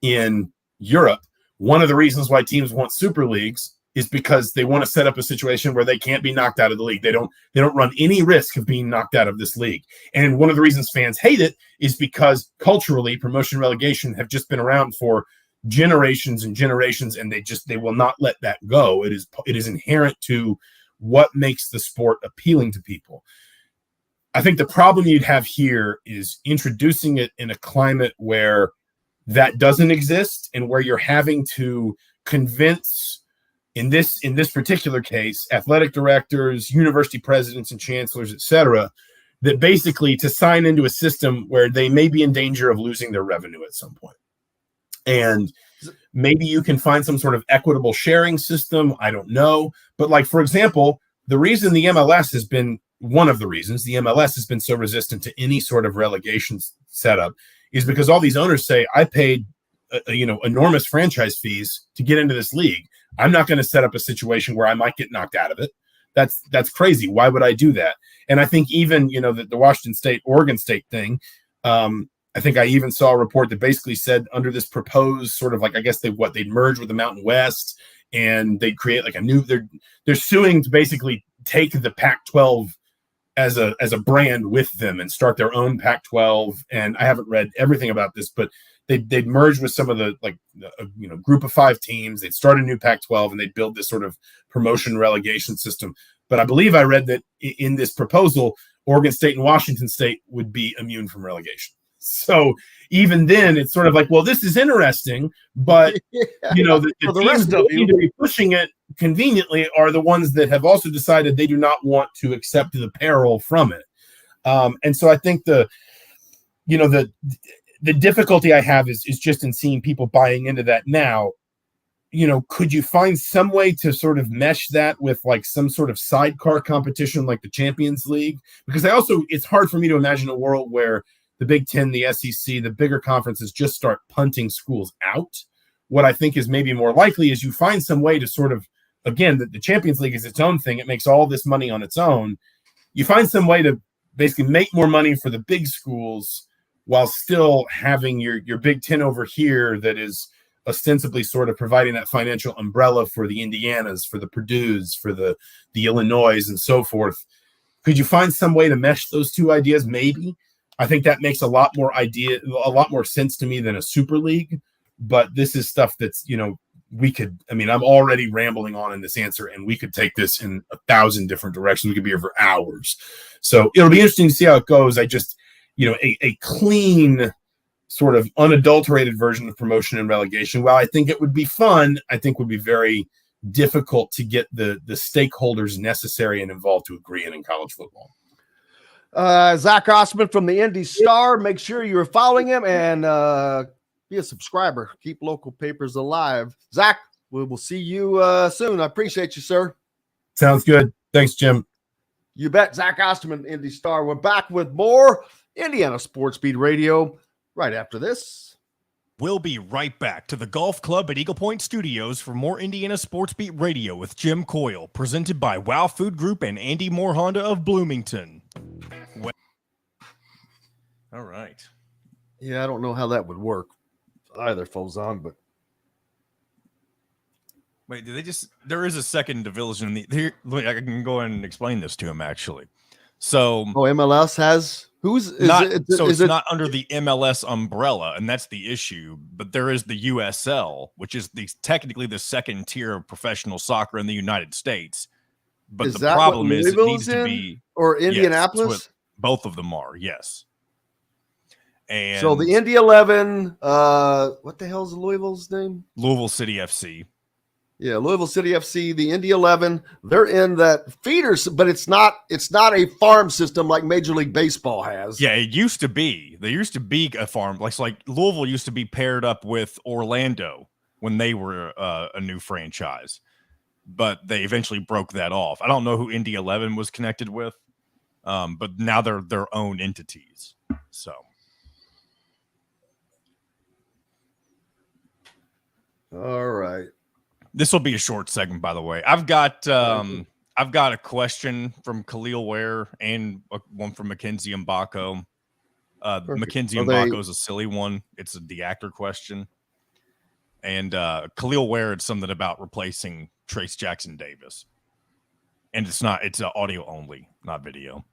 in Europe, one of the reasons why teams want Super Leagues is because they want to set up a situation where they can't be knocked out of the league. They don't run any risk of being knocked out of this league. And one of the reasons fans hate it is because culturally, promotion and relegation have just been around for generations and generations, and they will not let that go. It is inherent to what makes the sport appealing to people. I think the problem you'd have here is introducing it in a climate where that doesn't exist, and where you're having to convince, in this particular case, athletic directors, university presidents and chancellors, etc., that basically to sign into a system where they may be in danger of losing their revenue at some point. And maybe you can find some sort of equitable sharing system. I don't know. But like, for example, the reason the MLS has been one of the reasons the MLS has been so resistant to any sort of relegation setup is because all these owners say, I paid, enormous franchise fees to get into this league. I'm not going to set up a situation where I might get knocked out of it. That's crazy. Why would I do that? And I think even, the Washington State, Oregon State thing, I think I even saw a report that basically said under this proposed sort of like, I guess they'd merge with the Mountain West and they'd create like a new, they're suing to basically take the Pac-12 as a brand with them and start their own Pac-12. And I haven't read everything about this, but they'd merge with some of the group of 5 teams. They'd start a new Pac-12 and they'd build this sort of promotion relegation system. But I believe I read that in this proposal, Oregon State and Washington State would be immune from relegation. So even then, it's sort of like, well, this is interesting, but the teams that need to be pushing it conveniently are the ones that have also decided they do not want to accept the peril from it. And so I think the difficulty I have is just in seeing people buying into that now. Could you find some way to sort of mesh that with like some sort of sidecar competition like the Champions League? Because it's hard for me to imagine a world where the Big Ten, the SEC, the bigger conferences just start punting schools out. What I think is maybe more likely is you find some way to sort of, again, the Champions League is its own thing. It makes all this money on its own. You find some way to basically make more money for the big schools while still having your Big Ten over here that is ostensibly sort of providing that financial umbrella for the Indianas, for the Purdues, for the Illinois and so forth. Could you find some way to mesh those two ideas? Maybe. I think that makes a lot more sense to me than a super league, but this is stuff that's, I'm already rambling on in this answer and we could take this in 1,000 different directions. We could be here for hours. So it'll be interesting to see how it goes. I just, a clean sort of unadulterated version of promotion and relegation, while I think it would be fun, I think would be very, difficult to get the stakeholders necessary and involved to agree in college football. Zach Osterman from the Indy Star. Make sure you're following him and be a subscriber. Keep local papers alive. Zach, we will see you soon. I appreciate you, sir. Sounds good. Thanks, Jim. You bet. Zach Osterman, Indy Star. We're back with more Indiana Sports Beat Radio right after this. We'll be right back to the Golf Club at Eagle Point Studios for more Indiana Sports Beat Radio with Jim Coyle, presented by Wow Food Group and Andy Moore Honda of Bloomington. All right. Yeah, I don't know how that would work either, Fozon, but wait, did they just? There is a second division. Here, I can go ahead and explain this to him actually. So, MLS has it's not under the MLS umbrella, and that's the issue. But there is the USL, which is technically the second tier of professional soccer in the United States. But the problem is it needs to be or Indianapolis. Yes, both of them are, yes. And so the Indy 11, what the hell's Louisville's name? Louisville City FC. Yeah, Louisville City FC, the Indy 11, they're in that feeders, but it's not a farm system like Major League Baseball has. Yeah, it used to be. There used to be a farm. Like Louisville used to be paired up with Orlando when they were a new franchise. But they eventually broke that off. I don't know who Indy 11 was connected with, but now they're their own entities. So. All right. This will be a short segment, by the way. I've got a question from Khalil Ware and one from Mackenzie Mbako. Mackenzie Mbako is a silly one. It's the actor question. And Khalil Ware, it's something about replacing Trace Jackson Davis. And it's audio only, not video.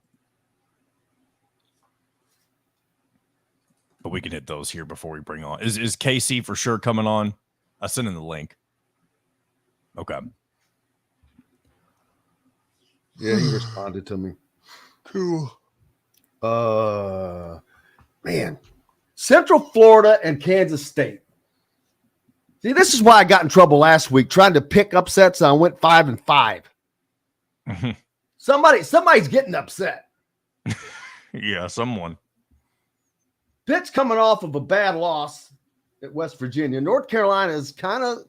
But we can hit those here before we bring on. Is KC for sure coming on? I sent in the link. Okay. Yeah, he responded to me. Cool. Man, Central Florida and Kansas State. See, this is why I got in trouble last week trying to pick upsets. I went 5-5. Mm-hmm. Somebody's getting upset. Yeah, someone. Pitt's coming off of a bad loss at West Virginia. North Carolina is kind of.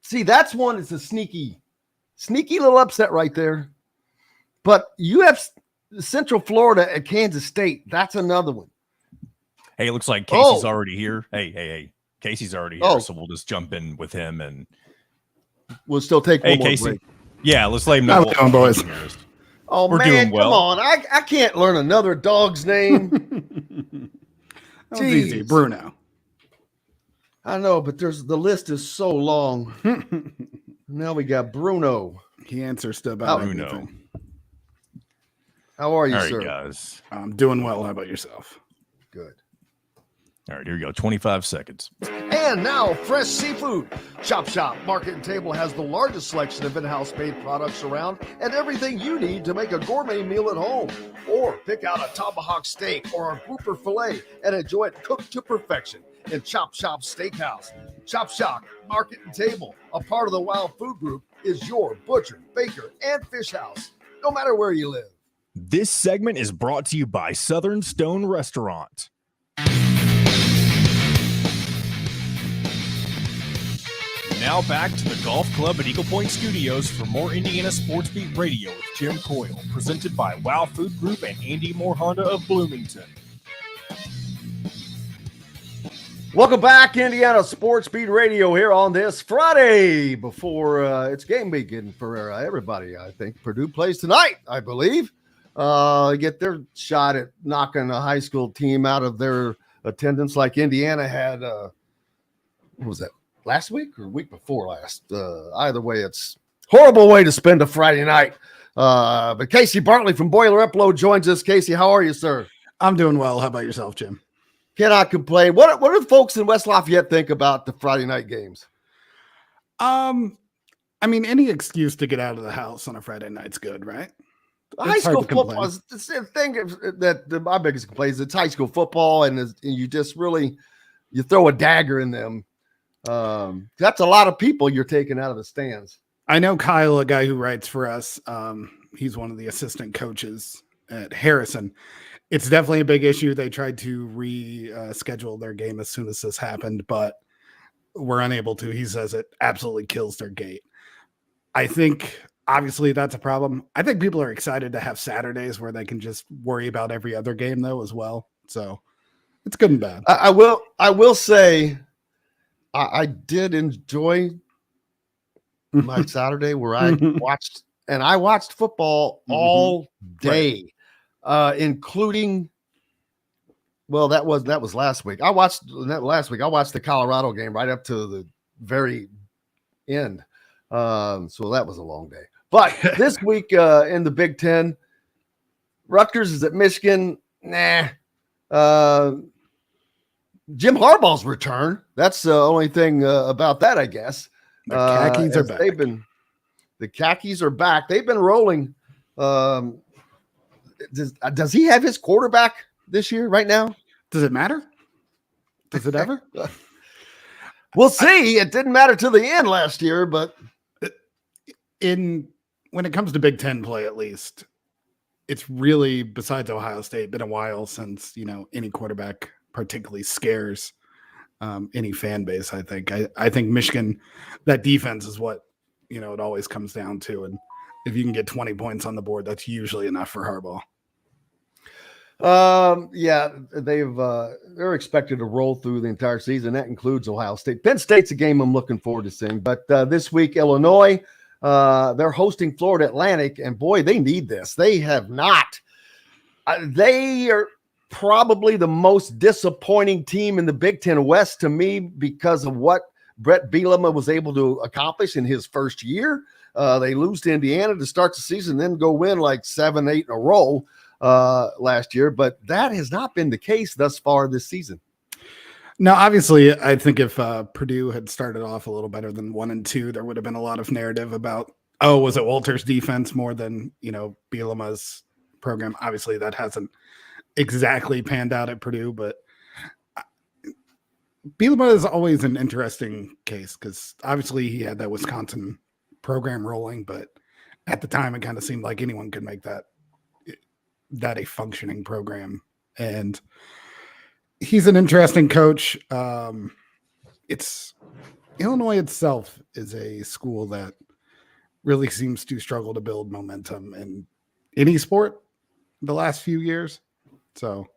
See, that's one. It's a sneaky little upset right there. But you have Central Florida at Kansas State. That's another one. Hey, it looks like Casey's already here. Hey. Casey's already here, so we'll just jump in with him and we'll still take one more Casey. break. Yeah, let's let him know. How's it going, boys? Oh, we're man, come on. I can't learn another dog's name. That was easy. Bruno. I know, but the list is so long. Now we got Bruno. He answers to about Bruno. everything. How are you, all right, sir? Guys. I'm doing well. How about yourself? Good. All right, here we go. 25 seconds. And now, fresh seafood. Chop Shop Market and Table has the largest selection of in-house made products around and everything you need to make a gourmet meal at home. Or pick out a tomahawk steak or a grouper filet and enjoy it cooked to perfection in Chop Shop Steakhouse. Chop Shop Market and Table, a part of the Wild Food Group, is your butcher, baker, and fish house, no matter where you live. This segment is brought to you by Southern Stone Restaurant. Now back to the Golf Club at Eagle Point Studios for more Indiana Sports Beat Radio with Jim Coyle, presented by Wow Food Group and Andy Moore Honda of Bloomington. Welcome back, Indiana Sports Beat Radio here on this Friday before it's game weekend for everybody. I think Purdue plays tonight, I believe. Get their shot at knocking a high school team out of their attendance like Indiana had. What was that? Last week or week before last? Either way, it's horrible way to spend a Friday night. But Casey Bartley from Boiler Upload joins us. Casey, how are you, sir? I'm doing well. How about yourself, Jim? Cannot complain. What do the folks in West Lafayette think about the Friday night games? I mean, any excuse to get out of the house on a Friday night's good, right? High school football is the thing that my biggest complaint is it's high school football, and you just really you throw a dagger in them. That's a lot of people you're taking out of the stands. I know Kyle, a guy who writes for us. He's one of the assistant coaches at Harrison. It's definitely a big issue. They tried to reschedule their game as soon as this happened, but were unable to. He says it absolutely kills their gate. I think obviously that's a problem. I think people are excited to have Saturdays where they can just worry about every other game though as well. So it's good and bad. I will say I did enjoy my Saturday where I watched football all day, including. Well, that was last week. I watched the Colorado game right up to the very end. So that was a long day. But this week in the Big Ten, Rutgers is at Michigan. Nah. Jim Harbaugh's return. That's the only thing about that, I guess. The khakis are back. The khakis are back. They've been rolling. Does he have his quarterback this year right now? Does it matter? Does it ever? We'll see. It didn't matter to the end last year, but when it comes to Big Ten play, at least, it's really, besides Ohio State, been a while since any quarterback particularly scares any fan base. I think Michigan, that defense is what it always comes down to, and if you can get 20 points on the board, that's usually enough for Harbaugh. Yeah, they're expected to roll through the entire season. That includes Ohio State. Penn State's a game I'm looking forward to seeing. But this week, Illinois, they're hosting Florida Atlantic, and boy, they need this. They have not. They are probably the most disappointing team in the Big Ten West to me because of what Brett Bielema was able to accomplish in his first year. They lose to Indiana to start the season, then go win like 7-8 in a row last year, but that has not been the case thus far this season. Now, obviously, I think if Purdue had started off a little better than 1-2, there would have been a lot of narrative about, was it Walter's defense more than Bielema's program? Obviously, that hasn't exactly panned out at Purdue, but Bielema is always an interesting case because obviously he had that Wisconsin program rolling, but at the time it kind of seemed like anyone could make that a functioning program, and he's an interesting coach. It's Illinois itself is a school that really seems to struggle to build momentum in any sport the last few years. So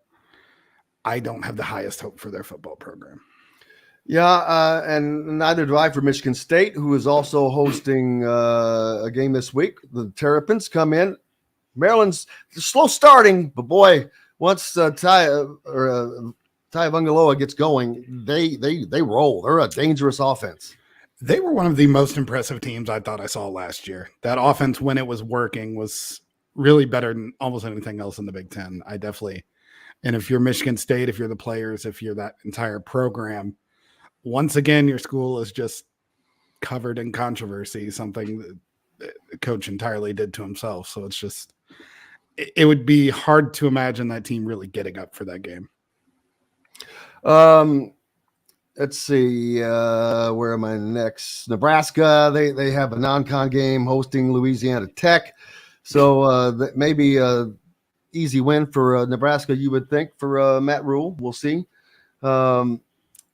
I don't have the highest hope for their football program. Yeah, and neither do I for Michigan State, who is also hosting a game this week. The Terrapins come in. Maryland's slow starting, but boy, once Taivailoa gets going, they roll. They're a dangerous offense. They were one of the most impressive teams I thought I saw last year. That offense, when it was working, was really better than almost anything else in the Big Ten. And if you're Michigan State, if you're the players, if you're that entire program, once again, your school is just covered in controversy, something that the coach entirely did to himself. So it would be hard to imagine that team really getting up for that game. Let's see. Where am I next? Nebraska. They have a non-con game hosting Louisiana Tech. So that may be a easy win for Nebraska, you would think, for Matt Rule. We'll see.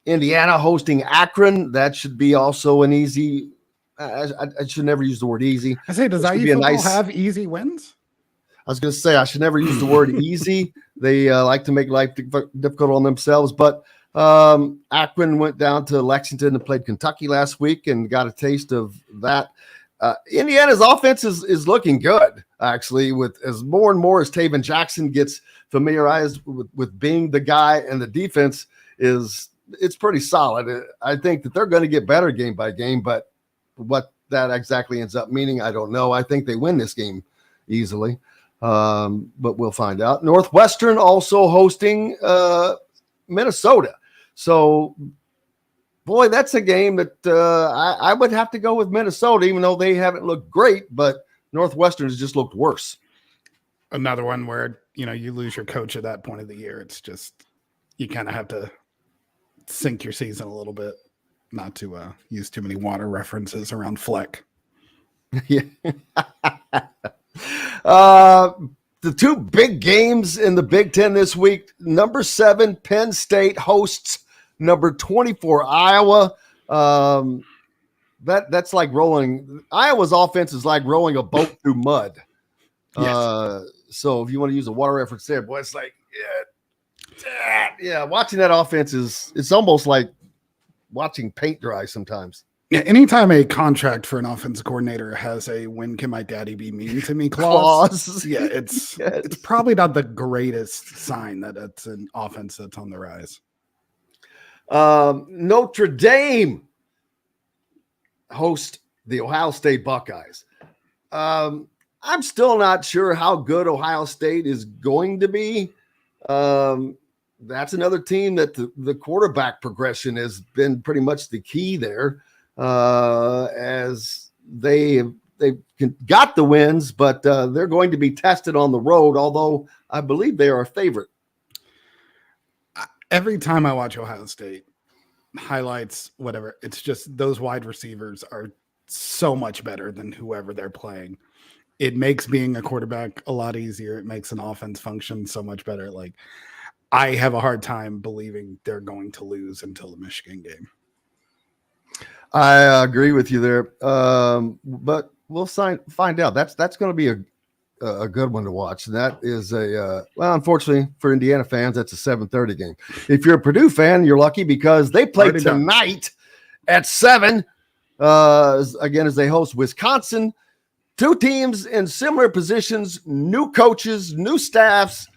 Indiana hosting Akron. That should be also an easy. I should never use the word easy. I say, does IU football have easy wins? I was going to say I should never use the word easy. They like to make life difficult on themselves. But Akron went down to Lexington and played Kentucky last week and got a taste of that. Indiana's offense is looking good, actually, with as more and more as Taven Jackson gets familiarized with being the guy, and the defense it's pretty solid. I think that they're going to get better game by game, but what that exactly ends up meaning, I don't know. I think they win this game easily. But we'll find out. Northwestern also hosting Minnesota. So, boy, that's a game that I would have to go with Minnesota, even though they haven't looked great, but Northwestern has just looked worse. Another one where, you lose your coach at that point of the year. It's just, you kind of have to sink your season a little bit. not to use too many water references around Fleck. Yeah. The two big games in the Big Ten this week. Number 7, Penn State hosts number 24, Iowa. That's like rolling. Iowa's offense is like rolling a boat through mud. Yes. So if you want to use a water reference there, boy, it's like, yeah, watching that offense it's almost like watching paint dry sometimes. Yeah, anytime a contract for an offensive coordinator has a "when can my daddy be mean to me" clause, yeah, it's probably not the greatest sign that it's an offense that's on the rise. Notre Dame host the Ohio State Buckeyes. I'm still not sure how good Ohio State is going to be. That's another team that the quarterback progression has been pretty much the key there, as they got the wins, but they're going to be tested on the road, although I believe they are a favorite. Every time I watch Ohio State highlights, whatever, it's just those wide receivers are so much better than whoever they're playing. It makes being a quarterback a lot easier. It makes an offense function so much better. Like, I have a hard time believing they're going to lose until the Michigan game. I agree with you there, but we'll find out. That's going to be a good one to watch. And that is unfortunately for Indiana fans, that's a 7:30 game. If you're a Purdue fan, you're lucky because they play tonight at 7. Again, as they host Wisconsin. Two teams in similar positions, new coaches, new staffs,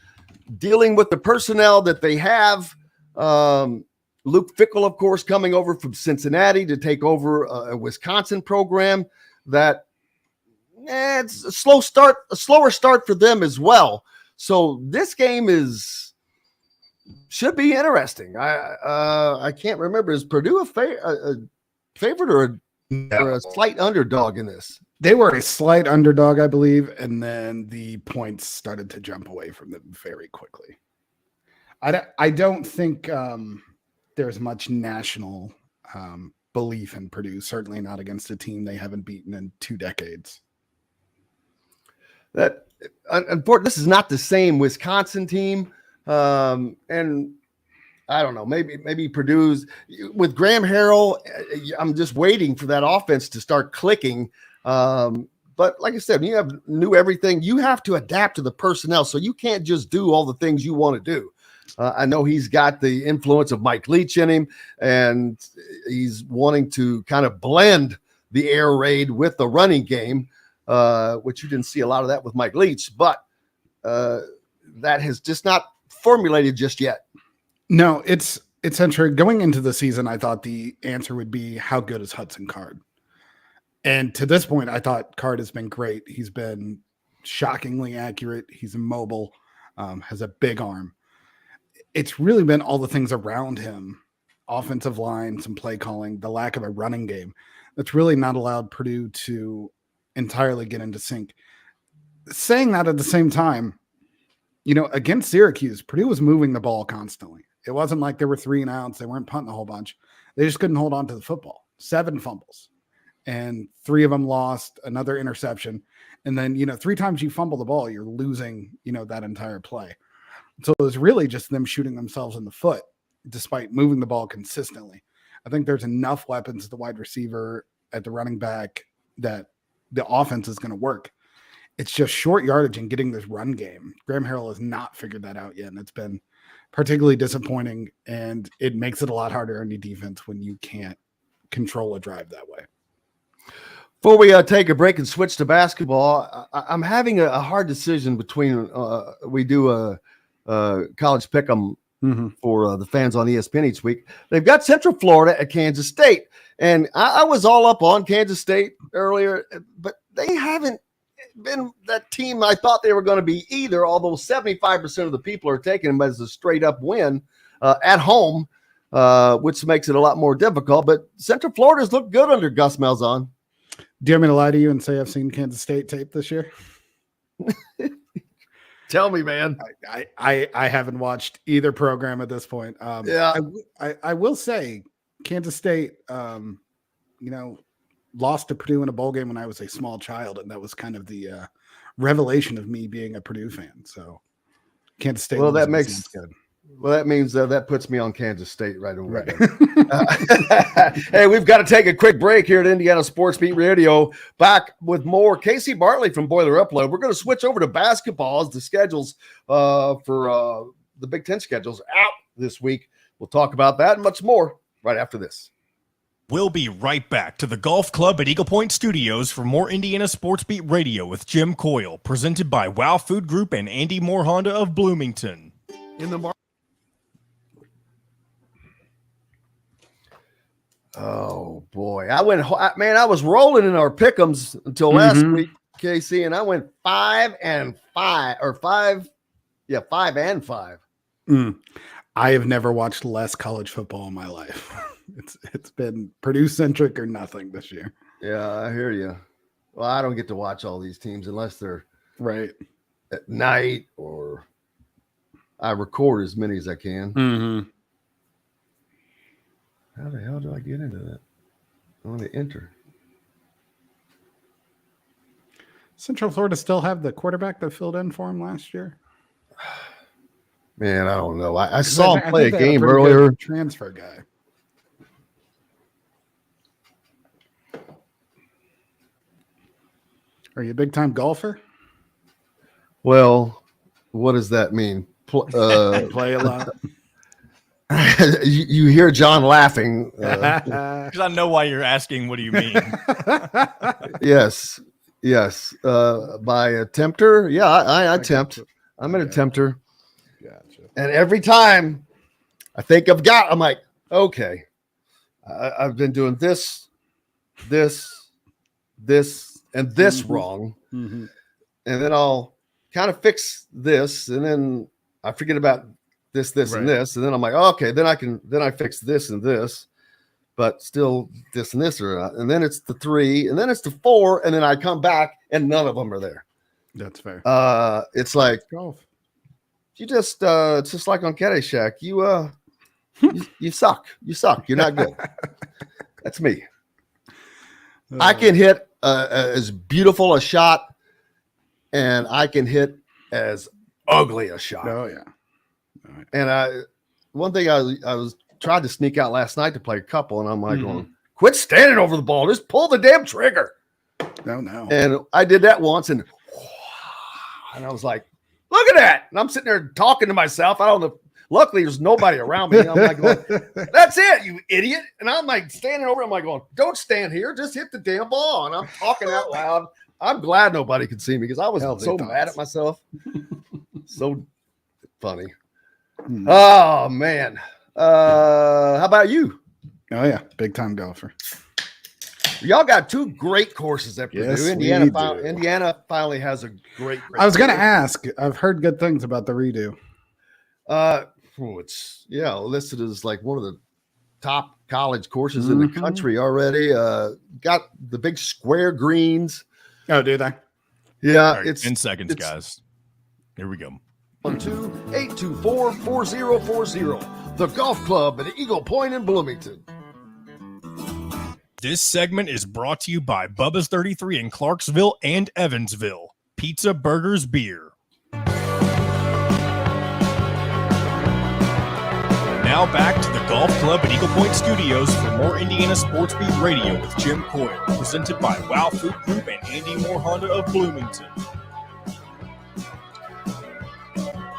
dealing with the personnel that they have. Luke Fickell, of course, coming over from Cincinnati to take over a Wisconsin program that it's a slower start for them as well. So this game should be interesting. I can't remember, is Purdue a favorite or a slight underdog in this? They were a slight underdog, I believe, and then the points started to jump away from them very quickly. I don't think there's much national belief in Purdue, certainly not against a team they haven't beaten in 2 decades. Unfortunately, this is not the same Wisconsin team, and I don't know. Maybe Purdue's with Graham Harrell. I'm just waiting for that offense to start clicking. But like I said, when you have new everything, you have to adapt to the personnel. So you can't just do all the things you want to do. I know he's got the influence of Mike Leach in him, and he's wanting to kind of blend the air raid with the running game, which you didn't see a lot of that with Mike Leach, but that has just not formulated just yet. No, it's interesting. Going into the season, I thought the answer would be how good is Hudson Card? And to this point, I thought Card has been great. He's been shockingly accurate. He's mobile, has a big arm. It's really been all the things around him, offensive line, some play calling, the lack of a running game, that's really not allowed Purdue to entirely get into sync. Saying that at the same time, against Syracuse, Purdue was moving the ball constantly. It wasn't like there were 3 and outs. They weren't punting a whole bunch. They just couldn't hold on to the football. 7 fumbles. And 3 of them lost, another interception. And then, 3 times you fumble the ball, you're losing, that entire play. So it was really just them shooting themselves in the foot, despite moving the ball consistently. I think there's enough weapons at the wide receiver, at the running back, that the offense is going to work. It's just short yardage and getting this run game. Graham Harrell has not figured that out yet, and it's been particularly disappointing, and it makes it a lot harder on your defense when you can't control a drive that way. Before we take a break and switch to basketball, I'm having a hard decision between we do a college pick'em for the fans on ESPN each week. They've got Central Florida at Kansas State, and I was all up on Kansas State earlier, but they haven't been that team I thought they were going to be either, although 75% of the people are taking them as a straight up win at home, which makes it a lot more difficult. But Central Florida's looked good under Gus Malzahn. Do you want me to lie to you and say I've seen Kansas State tape this year? Tell me, man. I haven't watched either program at this point. I will say Kansas State, lost to Purdue in a bowl game when I was a small child, and that was kind of the revelation of me being a Purdue fan. So Kansas State. Well, that makes good. Well, that means that puts me on Kansas State right away. Right. Hey, we've got to take a quick break here at Indiana Sports Beat Radio. Back with more. Casey Bartley from Boiler Upload. We're going to switch over to basketball as the schedules for the Big Ten schedules out this week. We'll talk about that and much more right after this. We'll be right back to the Golf Club at Eagle Point Studios for more Indiana Sports Beat Radio with Jim Coyle, presented by Wow Food Group and Andy Moore Honda of Bloomington. Oh boy, I was rolling in our pick'ems until last week, Casey, and I went 5 and 5. I have never watched less college football in my life. It's been Purdue centric or nothing this year. Yeah, I hear you. Well, I don't get to watch all these teams unless they're right at night, or I record as many as I can. Mm-hmm. How the hell do I get into that? I want to enter. Central Florida still have the quarterback that filled in for him last year? Man, I don't know. I saw him play a game earlier. Transfer guy. Are you a big time golfer? Well, what does that mean? Play a lot. You hear John laughing. Because I know why you're asking. What do you mean? Yes. By a tempter. Yeah, I tempt. I'm an attempter. Gotcha. And every time I think I'm like, okay, I've been doing this, and this wrong. Mm-hmm. And then I'll kind of fix this, and then I forget about this, and this, and then I'm like, okay, then I fix this and this, but still this and this are, and then it's the 3, and then it's the 4, and then I come back and none of them are there. That's fair. It's like golf. You just it's just like on Caddyshack. You suck. You suck. You're not good. That's me. I can hit as beautiful a shot, and I can hit as ugly a shot. Oh yeah. And one thing I was tried to sneak out last night to play a couple, and I'm like, going, quit standing over the ball, just pull the damn trigger. No. And I did that once, and I was like, look at that. And I'm sitting there talking to myself. I don't know. Luckily, there's nobody around me. I'm like, going, that's it, you idiot. And I'm like standing over. I'm like going, don't stand here. Just hit the damn ball. And I'm talking out loud. I'm glad nobody could see me because I was so mad at myself. So funny. Oh, man. How about you? Oh, yeah. Big time golfer. Y'all got 2 great courses at Purdue. Yes, Indiana finally has a great I was going to ask. I've heard good things about the redo. It's listed as like one of the top college courses in the country already. Got the big square greens. Oh, do they? Yeah, right, it's 10 seconds, guys. Here we go. 1-2-824-4040. The Golf Club at Eagle Point in Bloomington. This segment is brought to you by Bubba's 33 in Clarksville and Evansville. Pizza, burgers, beer. Now back to the Golf Club at Eagle Point Studios for more Indiana Sports Beat Radio with Jim Coyle, presented by Wow Food Group and Andy Moore Honda of Bloomington.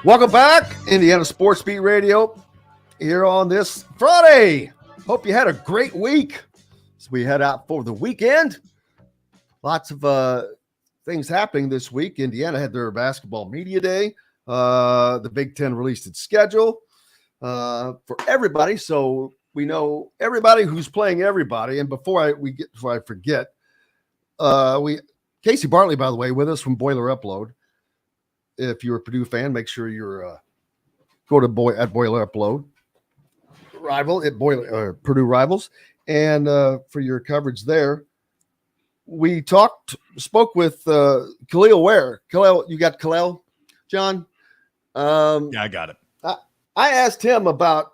Welcome back, Indiana Sports Beat Radio, here on this Friday. Hope you had a great week. As we head out for the weekend, lots of things happening this week. Indiana had their basketball media day. The Big Ten released its schedule for everybody, so we know everybody who's playing everybody. And before I forget, Casey Bartley, by the way, with us from Boiler Upload. If you're a Purdue fan, make sure you're go to Boiler Upload rival at Purdue Rivals. And for your coverage there, we spoke with Khalil Ware. Khalil, you got Khalil, John? Yeah, I got it. I asked him about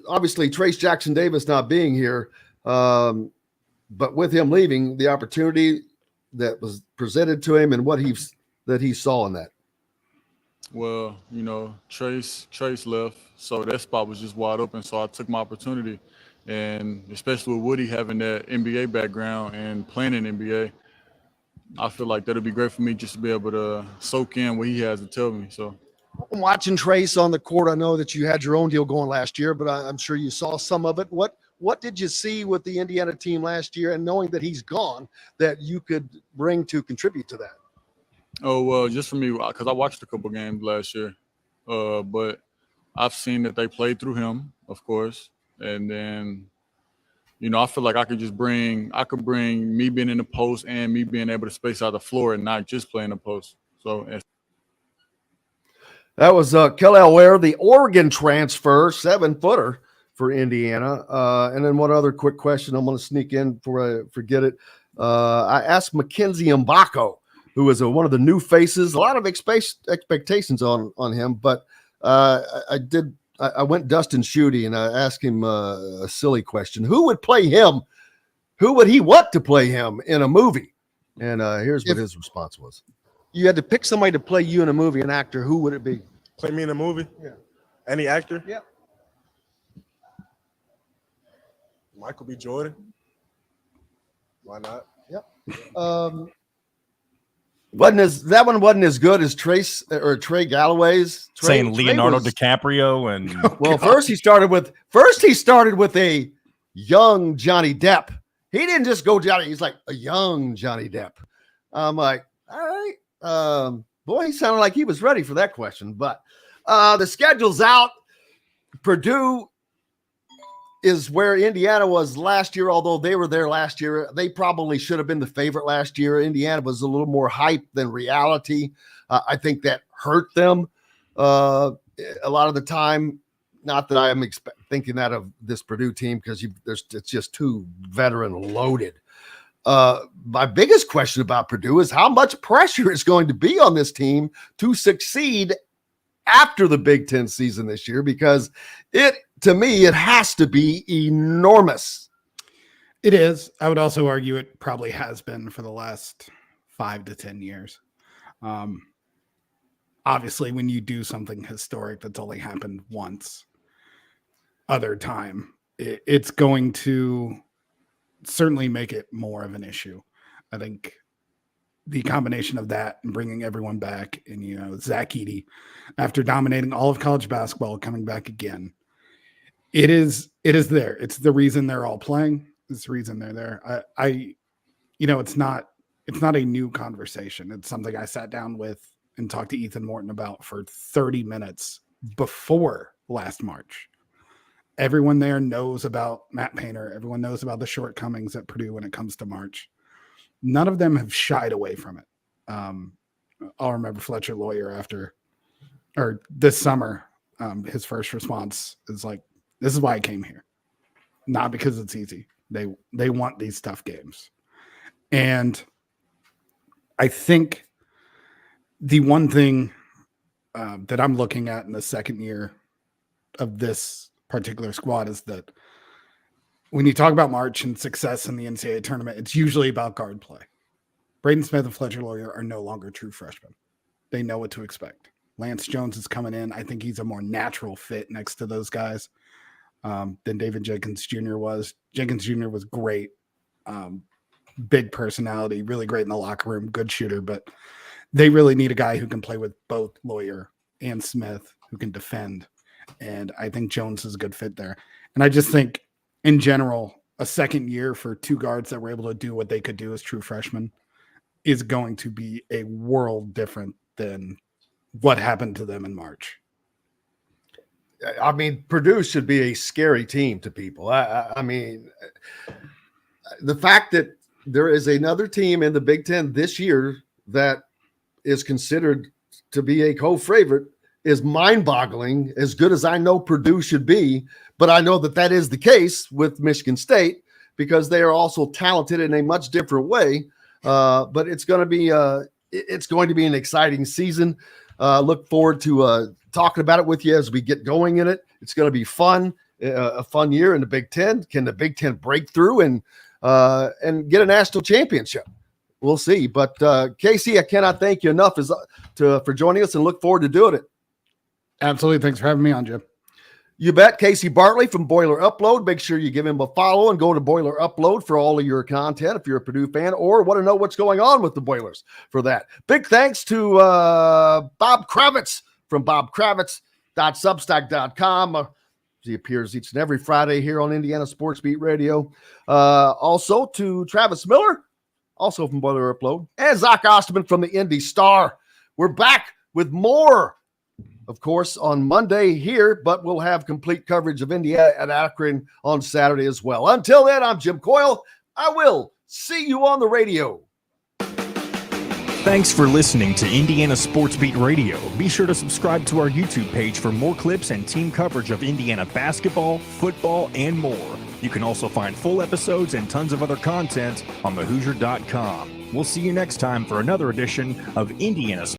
obviously Trace Jackson Davis not being here, but with him leaving, the opportunity that was presented to him and what he saw in that. Well, Trace left, so that spot was just wide open. So I took my opportunity, and especially with Woody having that NBA background and playing in NBA, I feel like that'll be great for me just to be able to soak in what he has to tell me. So I'm watching Trace on the court. I know that you had your own deal going last year, but I'm sure you saw some of it. What did you see with the Indiana team last year, and knowing that he's gone, that you could bring to contribute to that? Oh, well, just for me, because I watched a couple games last year, but I've seen that they played through him, of course, and then, I feel like I could bring me being in the post and me being able to space out the floor and not just playing the post. So that was Kellel Ware, the Oregon transfer, 7-footer for Indiana. And then one other quick question I'm going to sneak in before I forget it. I asked Mackenzie Mbako, who is one of the new faces. A lot of expectations on him, but I went Dustin Schutte and I asked him a silly question. Who would play him? Who would he want to play him in a movie? And here's what his response was. You had to pick somebody to play you in a movie, an actor. Who would it be? Play me in a movie? Yeah. Any actor? Yeah. Michael B. Jordan. Why not? Yep. That one wasn't as good as Trace or Trey Galloway's. Saying Leonardo DiCaprio and well, first he started with a young Johnny Depp. He didn't just go Johnny. He's like a young Johnny Depp. I'm like, all right. Boy, he sounded like he was ready for that question. But the schedule's out. Purdue is where Indiana was last year, although they were there last year. They probably should have been the favorite last year. Indiana was a little more hype than reality. I think that hurt them a lot of the time. Not that I am thinking that of this Purdue team, because it's just too veteran loaded. My biggest question about Purdue is how much pressure is going to be on this team to succeed after the Big Ten season this year, because to me, it has to be enormous. It is. I would also argue it probably has been for the last 5 to 10 years. Obviously, when you do something historic that's only happened once, other time, it's going to certainly make it more of an issue. I think the combination of that and bringing everyone back, and Zach Edey, after dominating all of college basketball, coming back again, it is there. It's the reason they're all playing. It's the reason they're there. It's not a new conversation. It's something I sat down with and talked to Ethan Morton about for 30 minutes before last March. Everyone there knows about Matt Painter. Everyone knows about the shortcomings at Purdue when it comes to March. None of them have shied away from it. I'll remember Fletcher Lawyer this summer, his first response is like, this is why I came here. Not because it's easy. They want these tough games. And I think the one thing that I'm looking at in the second year of this particular squad is that when you talk about March and success in the NCAA tournament, it's usually about guard play. Braden Smith and Fletcher Lawyer are no longer true freshmen. They know what to expect. Lance Jones is coming in. I think he's a more natural fit next to those guys than David Jenkins Jr. was. Jenkins Jr. was great. Big personality, really great in the locker room, good shooter, but they really need a guy who can play with both Lawyer and Smith, who can defend. And I think Jones is a good fit there. And I just think, in general, a second year for two guards that were able to do what they could do as true freshmen is going to be a world different than what happened to them in March. I mean, Purdue should be a scary team to people. I mean, the fact that there is another team in the Big Ten this year that is considered to be a co-favorite is mind-boggling, as good as I know Purdue should be. But I know that is the case with Michigan State, because they are also talented in a much different way. But it's going to be an exciting season. Look forward to talking about it with you as we get going in it. It's going to be fun. a fun year in the Big Ten? Can the Big Ten break through and get a national championship? We'll see. But Casey, I cannot thank you enough for joining us and look forward to doing it. Absolutely. Thanks for having me on, Jim. You bet. Casey Bartley from Boiler Upload. Make sure you give him a follow and go to Boiler Upload for all of your content if you're a Purdue fan or want to know what's going on with the Boilers for that. Big thanks to Bob Kravitz from bobkravitz.substack.com. He appears each and every Friday here on Indiana Sports Beat Radio. Also to Travis Miller, also from Boiler Upload, and Zach Osterman from the Indy Star. We're back with more, of course, on Monday here, but we'll have complete coverage of Indiana at Akron on Saturday as well. Until then, I'm Jim Coyle. I will see you on the radio. Thanks for listening to Indiana Sports Beat Radio. Be sure to subscribe to our YouTube page for more clips and team coverage of Indiana basketball, football, and more. You can also find full episodes and tons of other content on thehoosier.com. We'll see you next time for another edition of Indiana